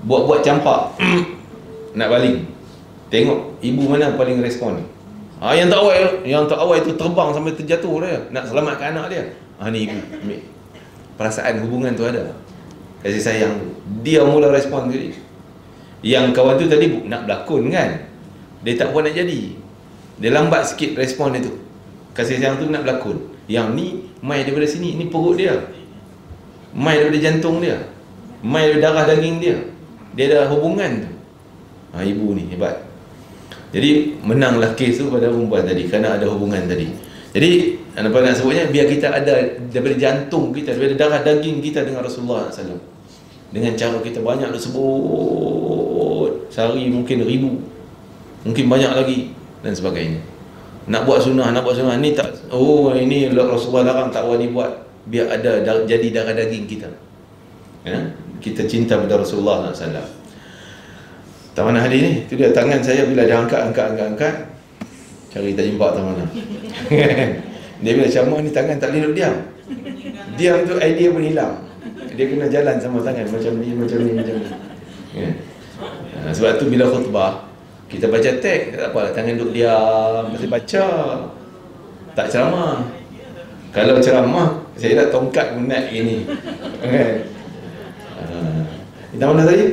buat-buat campak nak baling. Tengok ibu mana paling respon. Yang tak awal itu terbang sampai terjatuh dia, nak selamatkan anak dia. Ni ibu ambil. Perasaan hubungan tu ada, kasih sayang tu. Dia mula respon sekali. Yang kawan tu tadi nak berlakon, kan, dia tak buat nak jadi, dia lambat sikit respon dia tu. Kasih sayang tu nak berlakon. Yang ni mai daripada sini, ni perut dia, mai daripada jantung dia, mai daripada darah daging dia. Dia ada hubungan tu. Ibu ni hebat. Jadi menanglah kes tu pada perempuan tadi, kerana ada hubungan tadi. Jadi apa nak sebutnya, biar kita ada daripada jantung kita, daripada darah daging kita dengan Rasulullah SAW. Dengan cara kita banyak sebut, sehari mungkin 1000, mungkin banyak lagi dan sebagainya. Nak buat sunnah ni tak, ini Rasulullah larang, tak wajib buat. Biar ada jadi darah daging kita, kita cinta pada Rasulullah SAW. Tak mana hadis ni, tu dia tangan saya bila dia angkat, cari tak jumpa tak mana. Dia bila camah ni tangan tak boleh diam. Diam tu idea pun hilang. Dia kena jalan sama tangan macam ni. Sebab tu bila khutbah, Kita baca teks, tak apalah, tangan duduk diam, masih baca. Tak ceramah. Kalau ceramah, saya nak tongkat minat gini. Kan? Kita mana tadi?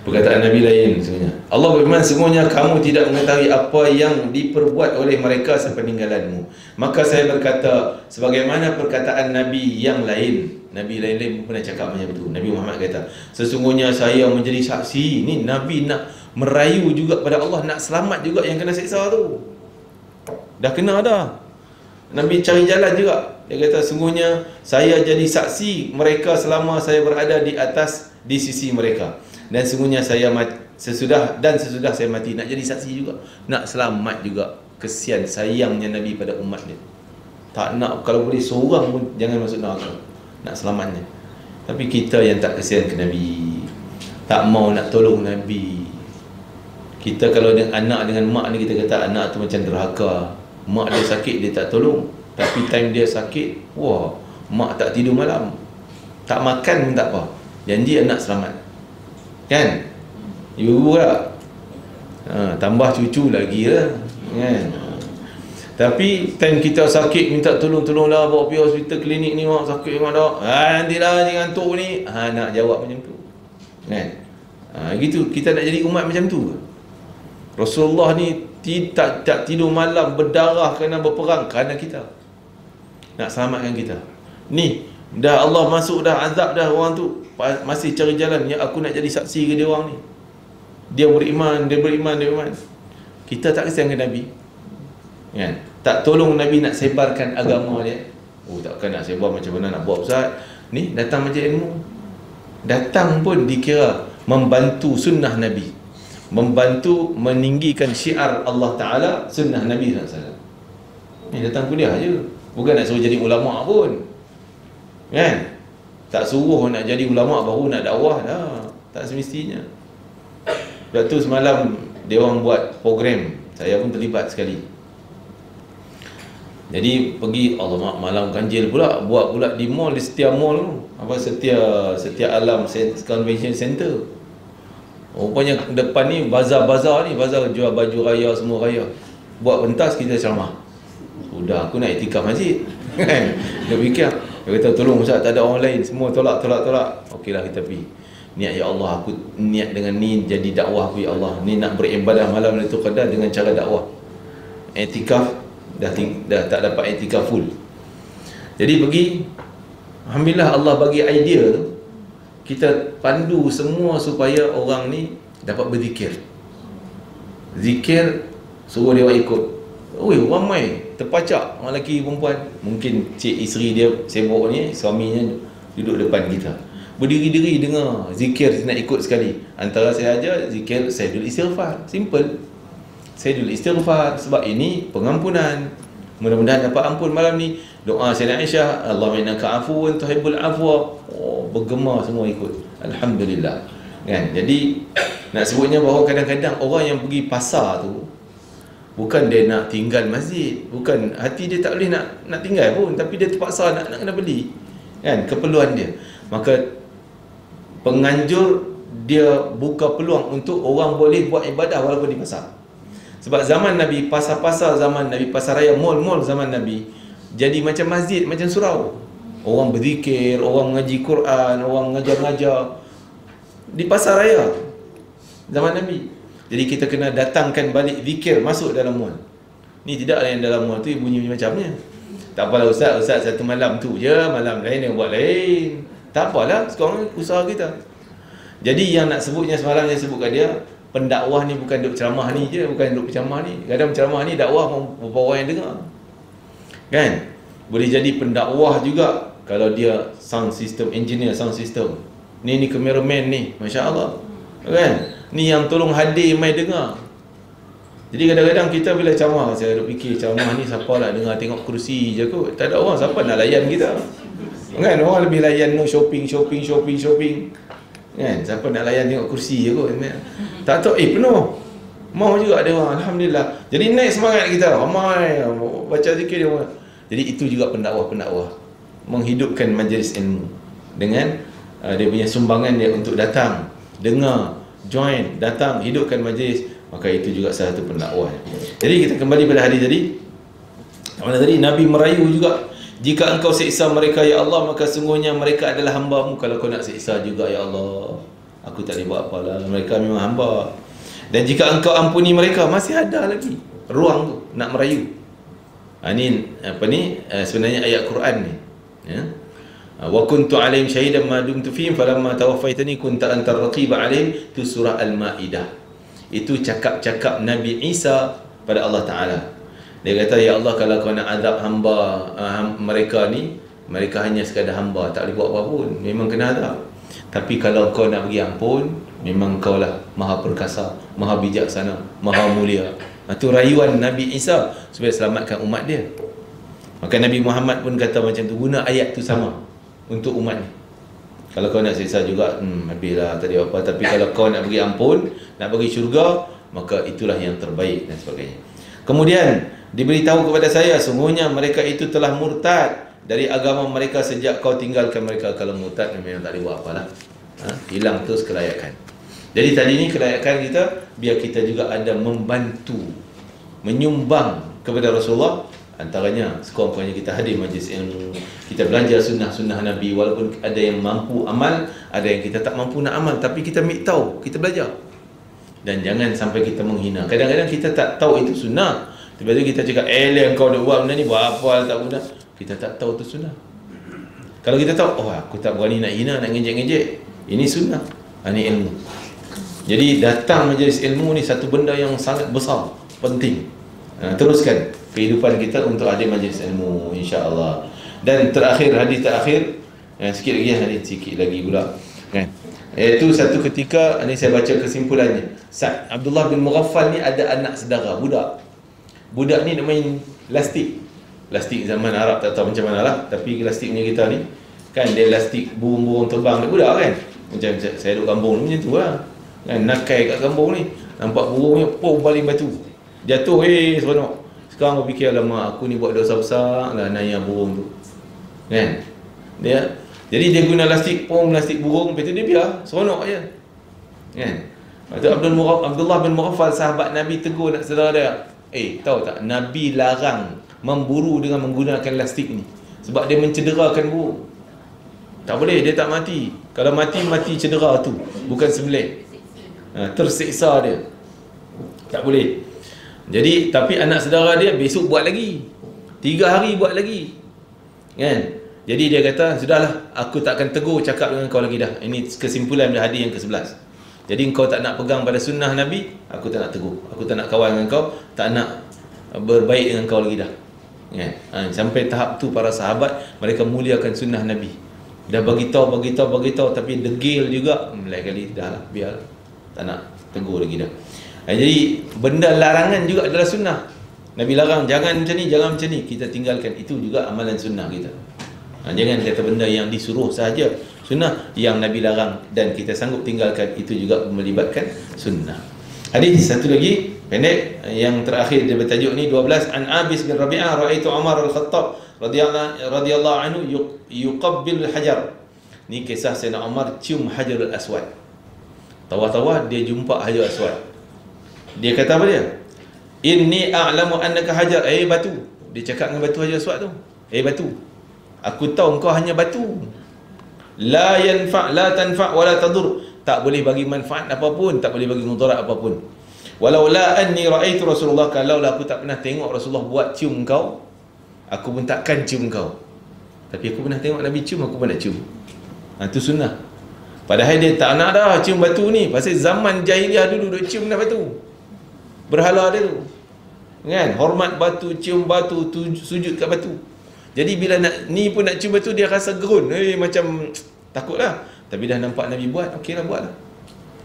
Perkataan Nabi lain sebenarnya. Allah berfirman, sesungguhnya kamu tidak mengetahui apa yang diperbuat oleh mereka sepeninggalanmu. Maka saya berkata, sebagaimana perkataan Nabi yang lain. Nabi lain-lain pun pernah cakap macam itu. Nabi Muhammad kata, sesungguhnya saya menjadi saksi. Ni Nabi nak merayu juga pada Allah, nak selamat juga yang kena siksa tu. Dah kena dah. Nabi cari jalan juga. Dia kata, sungguhnya saya jadi saksi mereka selama saya berada di sisi mereka. Dan sungguhnya saya sesudah saya mati, nak jadi saksi juga, nak selamat juga. Kesian sayangnya Nabi pada umat dia. Tak nak, kalau boleh seorang pun jangan masuk neraka, nak selamatnya. Tapi kita yang tak kesian ke Nabi, tak mau nak tolong Nabi. Kita kalau dengan anak dengan mak ni, kita kata anak tu macam derhaka. Mak dia sakit dia tak tolong, tapi time dia sakit, wah, mak tak tidur malam, tak makan pun tak apa, janji anak selamat. Kan? Ibu lah. Tambah cucu lagi lah. Kan? Tapi time kita sakit, minta tolong-tolonglah, bawa pergi hospital, klinik ni, mak sakit mak dah. Nantilah ni ngantuk ni. Nak jawab macam tu. Kan? Gitu. Kita nak jadi umat macam tu. Rasulullah ni tak tidur malam, berdarah kerana berperang kerana kita, nak selamatkan kita. Ni dah Allah masuk dah, azab dah orang tu, masih cari jalan. Ya, aku nak jadi saksi ke dia orang ni. Dia beriman. Kita tak kesian ke Nabi, kan? Tak tolong Nabi nak sebarkan agama dia. Takkan nak sebar macam mana nak buat Ustaz? Ni datang majlis ilmu, datang pun dikira membantu sunnah Nabi, membantu meninggikan syiar Allah Ta'ala, sunnah Nabi SAW. Ni datang kuliah je, bukan nak suruh jadi ulama' pun, kan? Tak suruh nak jadi ulama' baru nak dakwah dah, tak semestinya. Sebab tu semalam dia orang buat program, saya pun terlibat sekali. Jadi pergi, Allah malam ganjil pula, buat pula di mall, di Setia Mall tu, apa, Setia Alam Convention Center. Rupanya depan ni bazar-bazar ni, bazar jual baju raya, semua raya. Buat pentas, kita ceramah. Sudah, aku nak iktikaf masjid. Dia fikir, dia kata, tolong Ustaz, tak ada orang lain, semua tolak. Okeylah, kita pergi. Niat, ya Allah, aku niat dengan ni jadi dakwah aku, ya Allah. Ni nak beribadah malam Lailatul Qadar dengan cara dakwah. Iktikaf dah tak dapat iktikaf full. Jadi pergi, alhamdulillah Allah bagi idea tu. Kita pandu semua supaya orang ni dapat berzikir. Zikir, suruh dia orang ikut. Ramai, terpacak orang lelaki perempuan. Mungkin cik isteri dia sibuk ni, suaminya duduk depan kita, berdiri-diri dengar zikir, nak ikut sekali. Antara saya ajar zikir Sayyidul Istighfar, simple. Sayyidul Istighfar, sebab ini pengampunan. Mudah-mudahan dapat ampun malam ni. Doa Sayyidina Aisyah, Allahumma innaka afuwun tuhibbul afwa. Bergema semua ikut. Alhamdulillah. Kan? Jadi nak sebutnya bahawa kadang-kadang orang yang pergi pasar tu, bukan dia nak tinggal masjid, bukan hati dia tak boleh nak tinggal pun, tapi dia terpaksa nak kena beli. Kan? Keperluan dia. Maka penganjur dia buka peluang untuk orang boleh buat ibadah walaupun di pasar. Sebab zaman Nabi, pasar-pasar zaman Nabi, pasar raya, mall-mall zaman Nabi, jadi macam masjid, macam surau. Orang berzikir, orang mengaji Quran, orang mengajar-ngajar di pasar raya zaman Nabi. Jadi kita kena datangkan balik zikir masuk dalam mall. Ni tidaklah yang dalam mall tu bunyi macamnya. Tak apalah Ustaz satu malam tu je, malam lain yang buat lain. Tak apalah, sekarang usaha kita. Jadi yang nak sebutnya semalam, saya sebutkan dia, pendakwah ni bukan duk ceramah ni je, bukan duk ceramah ni. Kadang ceramah ni dakwah berapa orang yang dengar. Kan? Boleh jadi pendakwah juga kalau dia sound system engineer, sound system. Ni cameraman ni, masya-Allah. Kan? Ni yang tolong hadir mai dengar. Jadi kadang-kadang kita bila ceramah, saya duk fikir ceramah ni siapa nak dengar, tengok kerusi je kot. Tak ada orang, siapa nak layan kita. Kan? Orang lebih layan no shopping. Kan? Siapa nak layan tengok kursi je kot. Tak tahu, penuh. Mau juga ada orang, alhamdulillah. Jadi naik semangat kita, ramai baca zikir dia orang. Jadi itu juga pendakwah menghidupkan majlis ilmu dengan dia punya sumbangan dia untuk datang dengar join, datang, hidupkan majlis, maka itu juga salah satu pendakwah. Jadi kita kembali pada hadis tadi. Mana tadi Nabi merayu juga, jika engkau siksa mereka ya Allah, maka sungguhnya mereka adalah hamba-Mu. Kalau kau nak siksa juga ya Allah, aku tak boleh buat apalah, mereka memang hamba. Dan jika engkau ampuni mereka, masih ada lagi ruang tu nak merayu. Ini apa ni, sebenarnya ayat Quran ni, ya. Wa kuntu alaihim syahidan ma dumtu fihim falamma tawaffaitani kunta antar raqiba alaihim, itu surah Al-Maidah. Itu cakap-cakap Nabi Isa pada Allah Taala. Dia kata, ya Allah, kalau kau nak azab hamba mereka ni, mereka hanya sekadar hamba, tak boleh buat apa pun, memang kena azab. Tapi kalau kau nak bagi ampun, memang kau lah maha perkasa, maha bijaksana, maha mulia. Itu rayuan Nabi Isa supaya selamatkan umat dia. Maka Nabi Muhammad pun kata macam tu, guna ayat tu sama untuk umat ni. Kalau kau nak siksa juga, habislah, tak ada apa. Tapi kalau kau nak bagi ampun, nak bagi syurga, maka itulah yang terbaik dan sebagainya. Kemudian diberitahu kepada saya, sungguhnya mereka itu telah murtad dari agama mereka sejak kau tinggalkan mereka. Kalau murtad memang tak boleh buat apalah, hilang terus kelayakan. Jadi tadi ni kelayakan kita, biar kita juga ada membantu, menyumbang kepada Rasulullah. Antaranya sekurang-kurangnya kita hadir majlis ilmu, kita belajar sunnah-sunnah Nabi. Walaupun ada yang mampu amal, ada yang kita tak mampu nak amal, tapi kita ambil tahu, kita belajar. Dan jangan sampai kita menghina. Kadang-kadang kita tak tahu itu sunnah, tiba-tiba kita cakap, kau dah buat benda ni, buat apa tak guna. Kita tak tahu itu sunnah. Kalau kita tahu, aku tak berani nak hina, nak ngejek-ngejek, ini sunnah, ini ilmu. Jadi datang majlis ilmu ni satu benda yang sangat besar, penting. Teruskan kehidupan kita untuk hadir majlis ilmu, insya-Allah. Dan terakhir, hadis terakhir, sikit lagi, hadis sikit lagi pula, kan? Iaitu satu ketika, ini saya baca kesimpulannya. Abdullah bin Mughaffal ni ada anak saudara, budak. Budak ni nak main lastik. Lastik zaman Arab tak tahu macam mana lah, tapi lastik punya kita ni kan, dia lastik burung-burung terbang. Dia budak kan, macam saya duduk kampung ni macam tu lah kan, nakai kat kampung ni, nampak burungnya, baling batu, jatuh, seronok. Sekarang aku fikir, alamak, aku ni buat dosa besar lah, naya burung tu kan. Jadi dia guna lastik burung, lepas tu dia biar, seronok je kan. Lepas tu Abdullah bin Mughaffal, sahabat Nabi, tegur nak saudara dia, tahu tak, Nabi larang memburu dengan menggunakan lastik ni, sebab dia mencederakan burung. Tak boleh, dia tak mati. Kalau mati cedera tu, bukan sembelih, tersiksa dia, tak boleh. Jadi, tapi anak saudara dia besok buat lagi, 3 hari buat lagi kan. Jadi dia kata, sudahlah, aku tak akan tegur cakap dengan kau lagi dah. Ini kesimpulan dari hadis yang ke-11. Jadi engkau tak nak pegang pada sunnah Nabi, aku tak nak tegur, aku tak nak kawan dengan kau, tak nak berbaik dengan kau lagi dah kan. Sampai tahap tu para sahabat, mereka muliakan sunnah Nabi. Dah bagi tahu, tapi degil juga, lain kali dah lah, biar, tak nak tegur lagi dah. Jadi benda larangan juga adalah sunnah. Nabi larang, jangan macam ni, jangan macam ni, kita tinggalkan. Itu juga amalan sunnah kita. Jangan kata benda yang disuruh sahaja sunnah, yang Nabi larang dan kita sanggup tinggalkan, itu juga melibatkan sunnah. Hadis satu lagi pendek, yang terakhir dia bertajuk ni 12. An Abis bin Rabi'ah, ra'aitu Umar al-Khattab radhiyallahu anhu yuqabbil hajar. Ni kisah Sayyidina Umar cium Hajar al-Aswad. Tawah-tawah dia jumpa Hajar al-Aswad. Dia kata apa dia? Inni a'lamu annaka hajar, batu. Dia cakap dengan batu Hajar al-Aswad tu, batu, aku tahu engkau hanya batu. La yanfa' la tanfa' wa la tadur. Tak boleh bagi manfaat apapun, tak boleh bagi mudarat apapun. Walau la anni ra'aitu Rasulullah, kalau lah aku tak pernah tengok Rasulullah buat cium kau, aku pun takkan cium kau. Tapi aku pernah tengok Nabi cium, aku pun nak cium. Itu sunnah. Padahal dia tak nak dah cium batu ni, pasal zaman jahiliah dulu duk cium dah batu, berhala dia tu kan, hormat batu, cium batu, sujud kat batu. Jadi bila ni pun nak cium batu, dia rasa gerun, macam takutlah. Tapi dah nampak Nabi buat, okeylah, buatlah,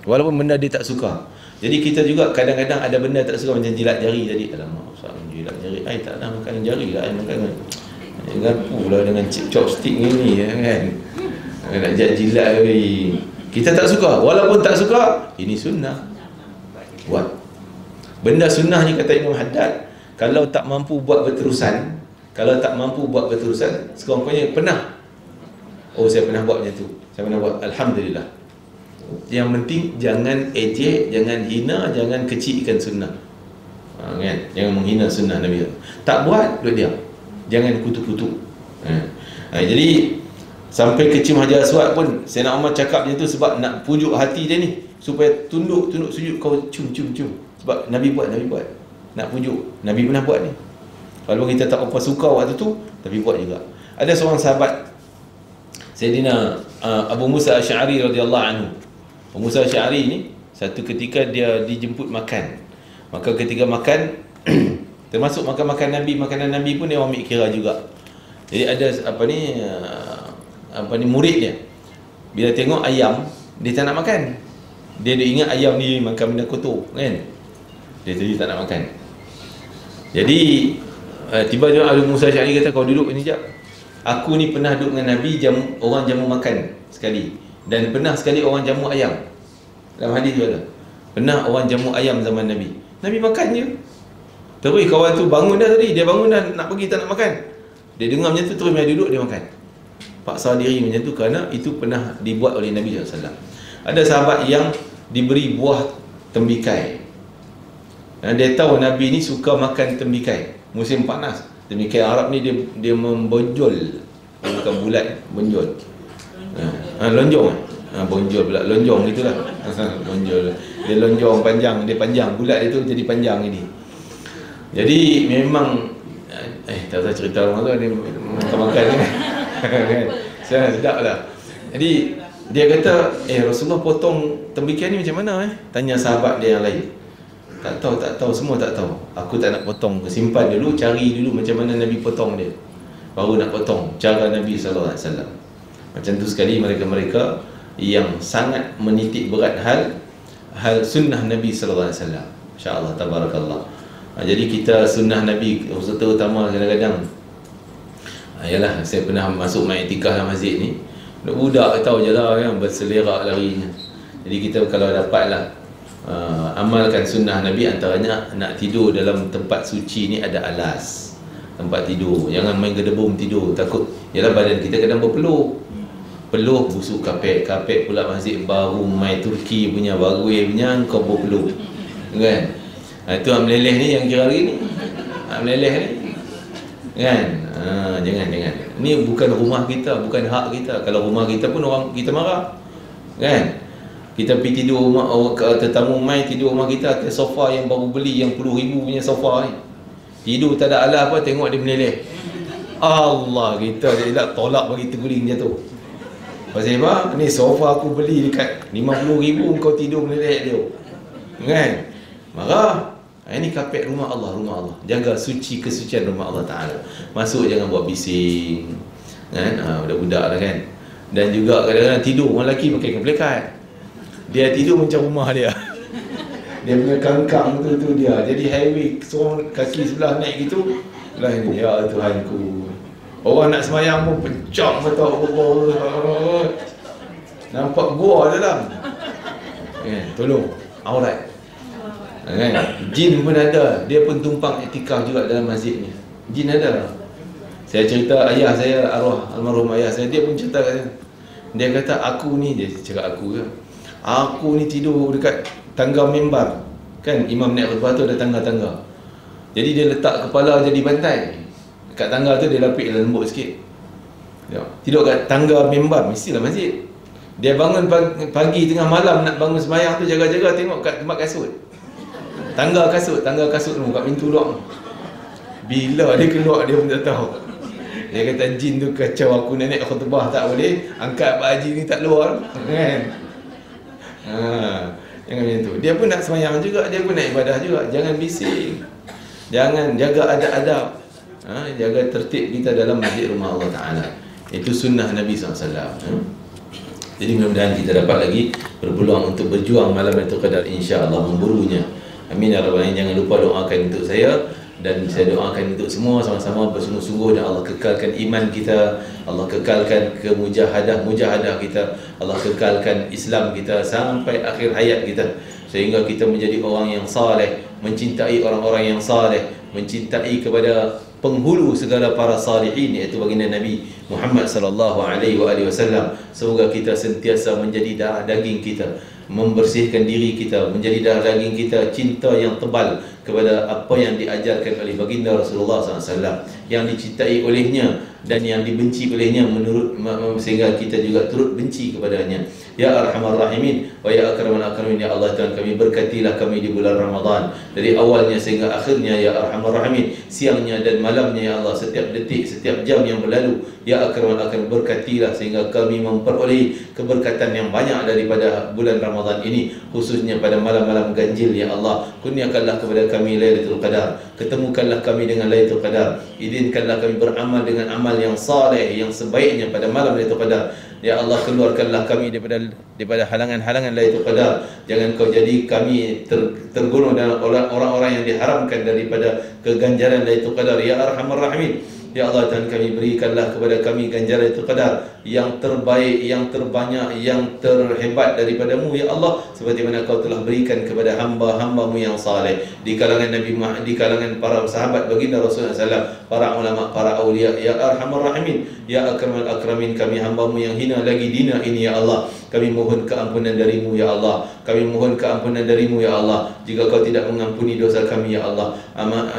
walaupun benda dia tak suka. Jadi kita juga kadang-kadang ada benda tak suka, macam jilat jari tadi. Alamak, usah jilat jari, tak nak makan jari lah, makan garpu lah dengan chopstick ni kan, nak jilat lagi. Kita tak suka, walaupun tak suka, ini sunnah, buat. Benda sunnah ni, kata Imam Haddad, kalau tak mampu buat berterusan, sekurang-kurangnya pernah, saya pernah buat macam tu, saya pernah buat, alhamdulillah, Yang penting jangan ejek, jangan hina, jangan kecilkan sunnah. Kan? Jangan menghina sunnah Nabi. Tak buat, duduk diam. Jangan kutuk-kutuk. Jadi sampai kecium Hajar Aswad pun Sayyidina Umar cakap macam tu sebab nak pujuk hati dia ni, supaya tunduk sujud, kau cium. Sebab Nabi buat. Nak pujuk. Nabi pernah buat ni. Walaupun kita tak apa suka waktu tu, tapi buat juga. Ada seorang sahabat Sayyidina Abu Musa Asy'ari radhiyallahu anhu. Abu Musa Asy'ari ni satu ketika dia dijemput makan. Maka ketika makan termasuk makan makanan Nabi pun dia ambil kira juga. Jadi ada murid dia, bila tengok ayam dia tak nak makan. Dia ingat ayam ni makan benda kotor kan. Dia jadi tak nak makan. Jadi tiba-tiba Abu Musa Asy'ari kata, kau duduk ni jap. Aku ni pernah duduk dengan Nabi, orang jamu makan sekali, dan pernah sekali orang jamu ayam. Dalam hadis tu ada, pernah orang jamu ayam zaman Nabi. Nabi makan je. Terus kawan tu bangun dah tadi, dia bangun dah nak pergi tak nak makan. Dia dengar macam tu terus dia duduk, dia makan. Paksa diri macam tu kerana itu pernah dibuat oleh Nabi SAW. Ada sahabat yang diberi buah tembikai. Dan dia tahu Nabi ni suka makan tembikai musim panas. Tembikai Arab ni dia membonjol, bukan bulat, bonjol. Lonjong. Bonjol pula, lonjong gitulah. Bonjol. Dia lonjong panjang, dia panjang, bulat dia tu jadi panjang ini. Jadi memang tak tahu cerita orang tu dia makan ni. Kan? Sedap lah. Jadi dia kata, Rasulullah potong tembikai ni macam mana Tanya sahabat dia yang lain. Tak tahu, semua tak tahu. Aku tak nak potong, simpan dulu, cari dulu macam mana Nabi potong dia, baru nak potong cara Nabi SAW. Macam tu sekali mereka-mereka yang sangat menitik berat hal sunnah Nabi SAW. InsyaAllah, tabarakallah. Jadi kita sunnah Nabi, terutama kadang-kadang yalah, saya pernah masuk main iktikaf dalam masjid ni, budak tahu je lah kan, berselerak larinya. Jadi kita kalau dapatlah amalkan sunnah Nabi, antaranya nak tidur dalam tempat suci ni ada alas, tempat tidur. Jangan main gedebum tidur, takut yalah badan kita kadang berpeluh, busuk kapek pula masjid baru main Turki punya, baru punya kau berpeluh kan. Itu hak meleleh ni yang kira hari ni, hak meleleh ni kan. Jangan. Ni bukan rumah kita, bukan hak kita. Kalau rumah kita pun orang kita marah kan. Kita pergi tidur rumah tetamu mai tidur rumah kita atas sofa yang baru beli, yang puluh ribu punya sofa ni. Tidur tak ada alas apa, tengok dia meleleh. Allah, kita dia nak tolak bagi terguling jatuh. Pasal apa? Ni sofa aku beli dekat 50,000, kau tidur meleleh dia. Kan? Marah. Ini kapek rumah Allah. Jaga kesucian rumah Allah Ta'ala. Masuk jangan buat bising kan. Budak-budak lah kan. Dan juga kadang-kadang tidur, orang lelaki pakai keplekat. Dia tidur macam rumah dia. Dia punya kangkang tu dia. Jadi highway, seorang kaki sebelah naik gitu. Lah ini, ya Tuhanku. Orang nak semayang pun pecah mata. Nampak gua dalam. Tolong, aurat. Kan? Jin pun ada, dia pun tumpang iktikaf juga dalam masjid ni. Jin ada. Saya cerita ayah saya, arwah almarhum ayah saya, dia pun cerita kat saya. Dia kata aku ni, dia cakap aku ni tidur dekat tangga mimbar. Kan imam naik khutbah tu ada tangga-tangga. Jadi dia letak kepala jadi bantai. Dekat tangga tu dia lapik lembut sikit. Tidur kat tangga mimbar, mestilah masjid. Dia bangun pagi tengah malam nak bangun sembahyang tu, jaga-jaga tengok kat tempat kasut. Tangga kasut tu kat pintu luar. Bila dia keluar dia pun tak tahu. Dia kata jin tu kacau aku nak naik khutbah tak boleh, angkat Pak Haji ni tak luar kan. Jangan macam tu. Dia pun nak sembahyang juga, dia pun nak ibadah juga. Jangan bising. Jangan, jaga adab-adab. Jaga tertib kita dalam masjid rumah Allah Ta'ala. Itu sunnah Nabi SAW. Jadi mudah-mudahan kita dapat lagi berpeluang untuk berjuang malam Lailatul Qadar, insya-Allah, memburunya. Amin ya rabbal alamin. Jangan lupa doakan untuk saya, dan saya doakan untuk semua sama-sama bersungguh-sungguh, dan Allah kekalkan iman kita, Allah kekalkan mujahadah kita, Allah kekalkan Islam kita sampai akhir hayat kita, sehingga kita menjadi orang yang saleh, mencintai orang-orang yang saleh, mencintai kepada penghulu segala para salihin, iaitu baginda Nabi Muhammad sallallahu alaihi wasallam. Semoga kita sentiasa menjadi darah daging kita, membersihkan diri kita, menjadi darah daging kita cinta yang tebal kepada apa yang diajarkan oleh baginda Rasulullah SAW, yang dicintai olehnya dan yang dibenci olehnya sehingga kita juga turut benci kepadanya. Ya Arhamar Rahimin wa ya Akramal Akramin, ya Allah Tuhan kami, berkatilah kami di bulan Ramadan dari awalnya sehingga akhirnya. Ya Arhamar Rahimin, siangnya dan malamnya ya Allah, setiap detik, setiap jam yang berlalu. Ya Akramal Akramin, berkatilah sehingga kami memperoleh keberkatan yang banyak daripada bulan Ramadan ini, khususnya pada malam-malam ganjil. Ya Allah, kurniakanlah kepada kami Lailatul Qadar, ketemukanlah kami dengan Lailatul Qadar, izinkanlah kami beramal dengan amal yang saleh yang sebaiknya pada malam Lailatul Qadar. Ya Allah, keluarkanlah kami daripada halangan-halangan Lailatul Qadar. Jangan kau jadi kami tergolong dalam orang-orang yang diharamkan daripada keganjaran Lailatul Qadar. Ya Arhamar Rahimin, ya Allah Tuhan kami, berikanlah kepada kami ganjaran Lailatul Qadar yang terbaik, yang terbanyak, yang terhebat daripadamu ya Allah, seperti mana kau telah berikan kepada hamba-hambamu yang saleh di kalangan Nabi, di kalangan para sahabat baginda Rasulullah SAW, para ulama, para awliya. Ya Arhamar Rahimin, ya Akramal Akramin, kami hambamu yang hina lagi dina ini ya Allah, kami mohon keampunan darimu ya Allah, kami mohon keampunan darimu ya Allah. Jika kau tidak mengampuni dosa kami ya Allah,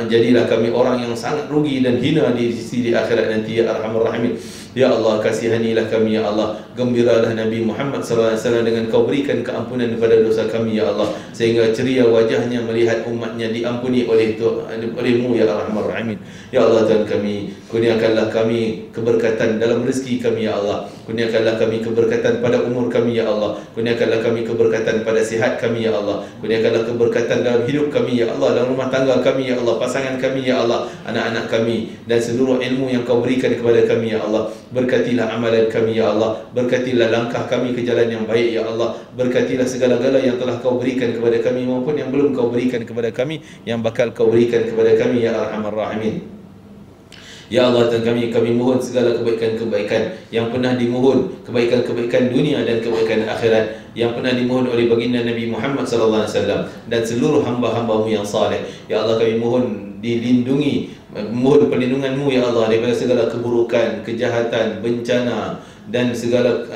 jadilah kami orang yang sangat rugi dan hina di sisi di akhirat nanti ya Arhamar Rahimin. Ya Allah, kasihanilah kami ya Allah, gembiralah Nabi Muhammad SAW dengan kau berikan keampunan kepada dosa kami ya Allah, sehingga ceria wajahnya melihat umatnya diampuni olehmu ya Arhamar Rahimin. Ya Allah Tuhan kami, kurniakanlah kami keberkatan dalam rezeki kami ya Allah, kurniakanlah kami keberkatan pada umur kami ya Allah, kurniakanlah kami keberkatan pada sihat kami ya Allah, kurniakanlah keberkatan dalam hidup kami ya Allah, dalam rumah tangga kami ya Allah, pasangan kami ya Allah, anak-anak kami, dan seluruh ilmu yang kau berikan kepada kami ya Allah. Berkatilah amalan kami ya Allah, berkatilah langkah kami ke jalan yang baik ya Allah, berkatilah segala-gala yang telah kau berikan kepada kami maupun yang belum kau berikan kepada kami, yang bakal kau berikan kepada kami ya Arhamar Rahimin. Ya Allah Tuhan kami mohon segala kebaikan-kebaikan yang pernah dimohon, kebaikan-kebaikan dunia dan kebaikan akhirat yang pernah dimohon oleh baginda Nabi Muhammad sallallahu alaihi wasallam dan seluruh hamba-hambamu yang saleh. Ya Allah, kami mohon dilindungi, mohon perlindunganmu ya Allah daripada segala keburukan, kejahatan, bencana dan segala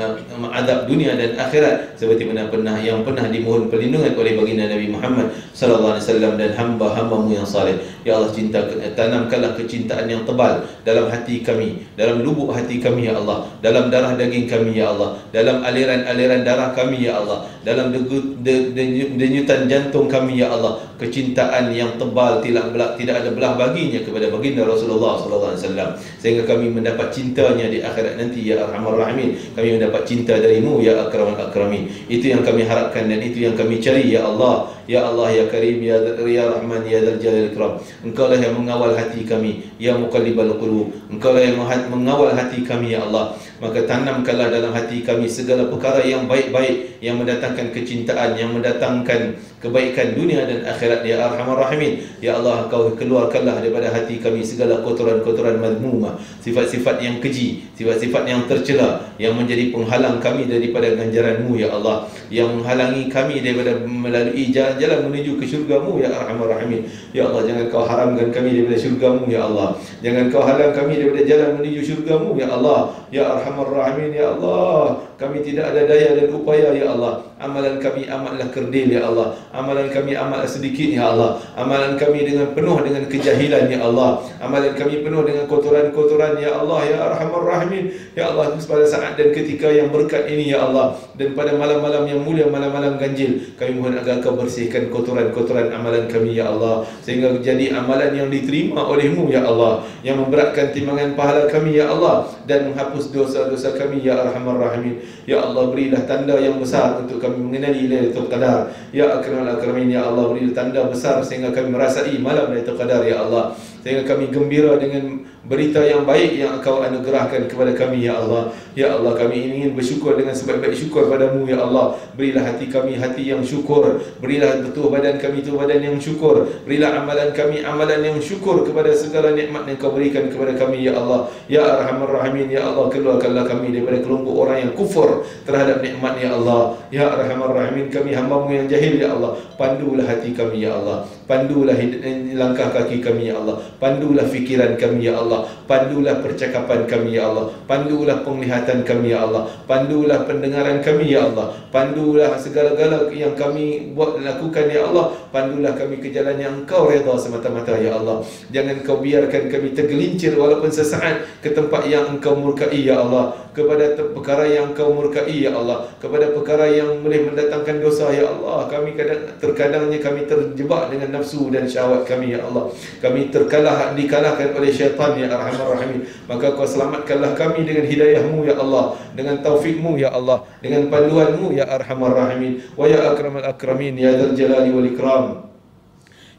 azab dunia dan akhirat, seperti mana yang pernah dimohon perlindungan oleh baginda Nabi Muhammad sallallahu alaihi wasallam dan hamba-hambamu yang saleh. Ya Allah, tanamkanlah kecintaan yang tebal dalam hati kami, dalam lubuk hati kami ya Allah, dalam darah daging kami ya Allah, dalam aliran-aliran darah kami ya Allah, dalam denyutan jantung kami ya Allah, kecintaan yang tebal tidak ada belah baginya kepada baginda Rasulullah sallallahu alaihi wasallam, sehingga kami mendapat cintanya di akhirat nanti ya Arhamar Rahimin. Kami mendapat cinta darimu ya Akramal Akramin. Itu yang kami harapkan dan itu yang kami cari ya Allah. Ya Allah, ya Karim, ya Rahman, ya Dzal Jalal Ikram. Engkau lah yang mengawal hati kami, ya Muqallibal Qulub. Engkau lah yang mengawal hati kami ya Allah. Maka tanamkanlah dalam hati kami segala perkara yang baik-baik, yang mendatangkan kecintaan, yang mendatangkan kebaikan dunia dan akhirat ya Arhamar Rahimin. Ya Allah, kau keluarkanlah daripada hati kami segala kotoran-kotoran mazmumah, sifat-sifat yang keji, sifat-sifat yang tercela, yang menjadi penghalang kami daripada ganjaran-Mu ya Allah, yang menghalangi kami daripada melalui jalan menuju ke syurga-Mu ya Arhamar Rahimin. Ya Allah, jangan kau haramkan kami daripada syurga-Mu ya Allah, jangan kau halang kami daripada jalan menuju syurga-Mu ya Allah. Ya Arhamar Rahimin, ya Allah, kami tidak ada daya dan upaya ya Allah. Amalan kami amatlah kerdil ya Allah, amalan kami amatlah sedikit ya Allah, amalan kami penuh dengan kejahilan ya Allah, amalan kami penuh dengan kotoran-kotoran ya Allah. Ya Arhamar Rahimin, ya Allah, pada saat dan ketika yang berkat ini ya Allah, dan pada malam-malam yang mulia, malam-malam ganjil, kami mohon agar kau bersihkan kotoran-kotoran amalan kami ya Allah, sehingga jadi amalan yang diterima olehmu ya Allah, yang memberatkan timbangan pahala kami ya Allah, dan menghapus dosa-dosa kami ya Arhamar Rahimin. Ya Allah, berilah tanda yang besar untuk kami mengenali Lailatul Qadar ya Akramal Akramin. Ya Allah, berilah tanda besar sehingga kami merasai malam Lailatul Qadar ya Allah, sehingga kami gembira dengan berita yang baik yang Engkau anugerahkan kepada kami ya Allah. Ya Allah, kami ingin bersyukur dengan sebaik-baik syukur padamu ya Allah. Berilah hati kami hati yang syukur, berilah tubuh badan kami tubuh badan yang syukur, berilah amalan kami amalan yang syukur kepada segala nikmat yang Kau berikan kepada kami ya Allah. Ya Arhamar Rahimin, ya Allah, keluarkanlah kami daripada kelompok orang yang kufur terhadap nikmat ya Allah. Ya Arhamar Rahimin, kami hamba-Mu yang jahil ya Allah. Pandulah hati kami ya Allah, pandulah langkah kaki kami ya Allah, pandulah fikiran kami ya Allah, pandulah percakapan kami ya Allah, pandulah penglihatan kami ya Allah, pandulah pendengaran kami ya Allah, pandulah segala-gala yang kami buat lakukan ya Allah. Pandulah kami ke jalan yang Engkau redha semata-mata ya Allah. Jangan Kau biarkan kami tergelincir walaupun sesaat ke tempat yang Engkau murkai ya Allah, kepada perkara yang Engkau murkai ya Allah, kepada perkara yang boleh mendatangkan dosa ya Allah. Kami terkadangnya kami terjebak dengan nafsu dan syahwat kami ya Allah. Kami dikalahkan oleh syaitan ya Arhamar Rahimin. Maka Kau selamatkanlah kami dengan hidayah-Mu ya Allah, dengan taufik-Mu ya Allah, dengan panduan-Mu ya Arhamar Rahimin. Wa ya akramal akramin ya dzal jalali wal ikram.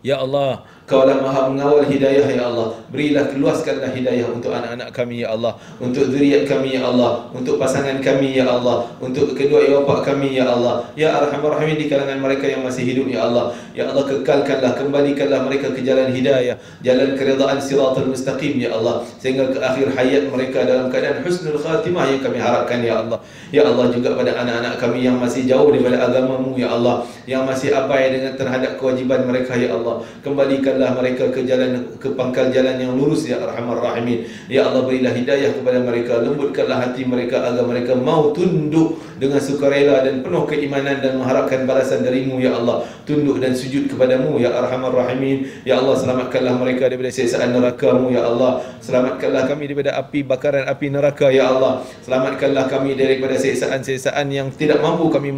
Ya Allah, Kau-lah maha mengawal hidayah ya Allah. Berilah, luaskanlah hidayah untuk anak-anak kami ya Allah, untuk zuriat kami ya Allah, untuk pasangan kami ya Allah, untuk kedua bapa kami ya Allah. Ya Arhamar Rahimin, di kalangan mereka yang masih hidup ya Allah. Ya Allah, kekalkanlah, kembalikanlah mereka ke jalan hidayah, jalan keridaan siratal mustaqim ya Allah, sehingga ke akhir hayat mereka dalam keadaan husnul khatimah yang kami harapkan ya Allah. Ya Allah, juga pada anak-anak kami yang masih jauh daripada agama-Mu ya Allah, yang masih abai dengan terhadap kewajiban mereka ya Allah, kembalikanlah mereka ke pangkal jalan yang lurus ya Arhamar Rahimin. Ya Allah, berilah hidayah kepada mereka, lembutkanlah hati mereka agar mereka mau tunduk dengan sukarela dan penuh keimanan dan mengharapkan balasan dari-Mu ya Allah, tunduk dan sujud kepada-Mu ya Arhamar Rahimin. Ya Allah, selamatkanlah mereka daripada siksaan neraka-Mu ya Allah. Selamatkanlah kami daripada api bakaran api neraka ya Allah. Selamatkanlah kami daripada siksaan-siksaan yang tidak mampu kami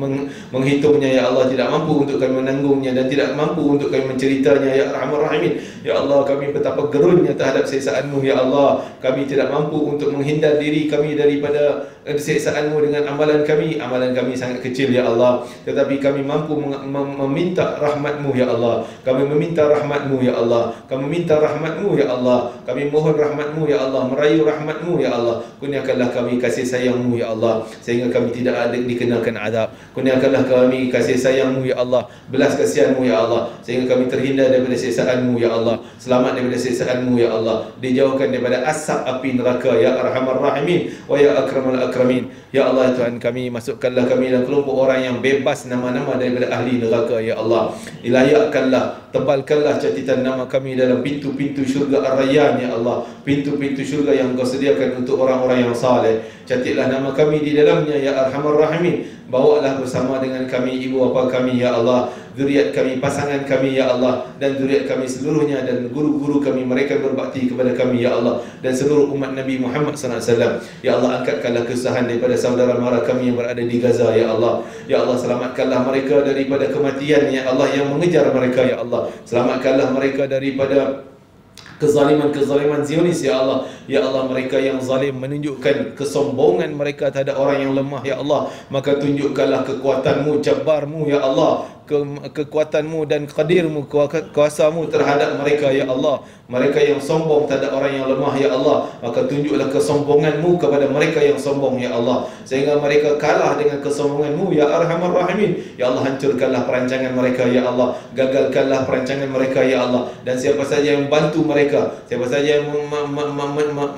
menghitungnya ya Allah, tidak mampu untuk kami menanggungnya dan tidak mampu untuk kami menceritanya ya Arhamar Rahimin. Ya Allah, kami betapa gerunnya terhadap siksaan-Mu ya Allah. Kami tidak mampu untuk menghindar diri kami daripada siksaan-Mu dengan amalan kami. Amalan kami sangat kecil ya Allah, tetapi kami mampu meminta rahmat-Mu ya Allah. Kami meminta rahmat-Mu ya Allah. Kami minta rahmat-Mu ya Allah. Kami mohon rahmat-Mu ya Allah, merayu rahmat-Mu ya Allah. Kurniakanlah kami kasih sayang-Mu ya Allah, sehingga kami tidak ada dikenakan azab. Kurniakanlah kami kasih sayang-Mu ya Allah, belas kasihan-Mu ya Allah, sehingga kami terhindar daripada siksaan-Mu ya Allah, selamat daripada siksaan-Mu ya Allah, dijauhkan daripada asap api neraka ya Arhamar Rahimin. Wa ya akramal akramin. Ya Allah, Tuhan kami, masukkanlah kami dalam kelompok orang yang bebas nama-nama daripada ahli neraka ya Allah. Ilayakkanlah, tebalkanlah catatan nama kami dalam pintu-pintu syurga Ar-Rayyan ya Allah, pintu-pintu syurga yang Kau sediakan untuk orang-orang yang saleh. Catatlah nama kami di dalamnya ya Arhamar Rahimin. Bawalah bersama dengan kami ibu bapa kami ya Allah, zuriat kami, pasangan kami ya Allah, dan zuriat kami seluruhnya, dan guru-guru kami, mereka berbakti kepada kami ya Allah, dan seluruh umat Nabi Muhammad SAW. Ya Allah, angkatkanlah kesusahan daripada saudara mara kami yang berada di Gaza ya Allah. Ya Allah, selamatkanlah mereka daripada kematian ya Allah yang mengejar mereka ya Allah. Selamatkanlah mereka daripada kezaliman Zionis ya Allah. Ya Allah, mereka yang zalim menunjukkan kesombongan mereka terhadap orang yang lemah ya Allah, maka tunjukkanlah kekuatan-Mu, jabbar-Mu ya Allah, kekuatan-Mu dan qadir-Mu, kuasa-Mu terhadap mereka ya Allah. Mereka yang sombong terhadap orang yang lemah ya Allah, maka tunjuklah kesombongan-Mu kepada mereka yang sombong ya Allah, sehingga mereka kalah dengan kesombongan-Mu ya Arhamar Rahimin. Ya Allah, hancurkanlah perancangan mereka ya Allah, gagalkanlah perancangan mereka ya Allah, dan siapa saja yang membantu mereka, siapa saja yang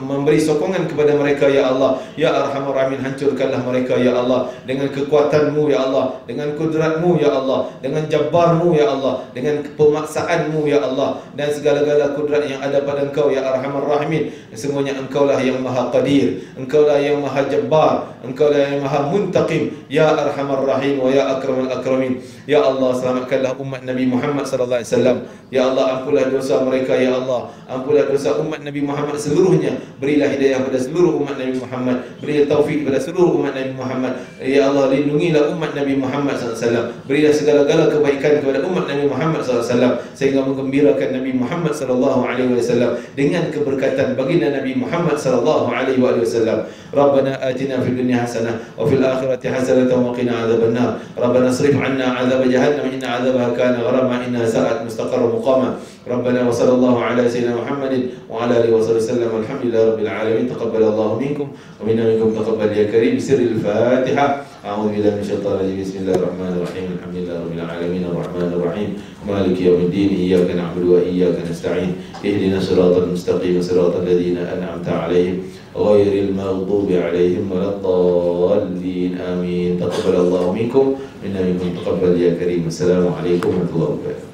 memberi sokongan kepada mereka ya Allah, ya Arhamar Rahimin, hancurkanlah mereka ya Allah, dengan kekuatan-Mu ya Allah, dengan kudrat-Mu ya Allah, dengan jabbar-Mu ya Allah, dengan pemaksaan-Mu ya Allah, dan segala-gala kudrat yang ada pada Engkau ya Arhamar Rahimin. Sesungguhnya Engkau-lah yang maha qadir, Engkau-lah yang maha jabbar, Engkau-lah yang maha muntaqim ya Arhamar Rahim wa ya akramal akramin. Ya Allah, selamatkanlah umat Nabi Muhammad sallallahu alaihi wasallam. Ya Allah, ampunlah dosa mereka ya Allah, ampunlah dosa umat Nabi Muhammad seluruhnya. Berilah hidayah pada seluruh umat Nabi Muhammad, berilah taufik pada seluruh umat Nabi Muhammad. Ya Allah, lindungilah umat Nabi Muhammad sallallahu alaihi wasallam. Berilah segala-gala kebaikan kepada umat Nabi Muhammad sallallahu alaihi wasallam, sehingga menggembirakan Nabi Muhammad sallallahu alaihi wasallam dengan keberkatan baginda Nabi Muhammad sallallahu alaihi wasallam. Rabbana atina fid dunya hasanah wa fil akhirati hasanah wa qina adzabannar. Rabbana srif 'anna 'adzab jahannam inna 'adzabaha kana gharama inna sa'at mustaqarra muqama. ربنا وصلى الله على سيدنا محمد وعلى آله وصحبه وسلم. الحمد لله رب العالمين. تقبل الله منكم ومنا منكم. تقبل يا كريم. بسر الفاتحة. أعوذ بالله من الشيطان الرجيم. بسم الله الرحمن الرحيم. الحمد لله رب العالمين الرحمن الرحيم مالك يوم الدين. إياك نعبد وإياك نستعين. اهدنا الصراط المستقيم صراط الذين أنعمت عليهم غير المغضوب عليهم ولا الضالين. آمين. تقبل الله منكم منا منكم. تقبل يا كريم. السلام عليكم ورحمة الله وبركاته.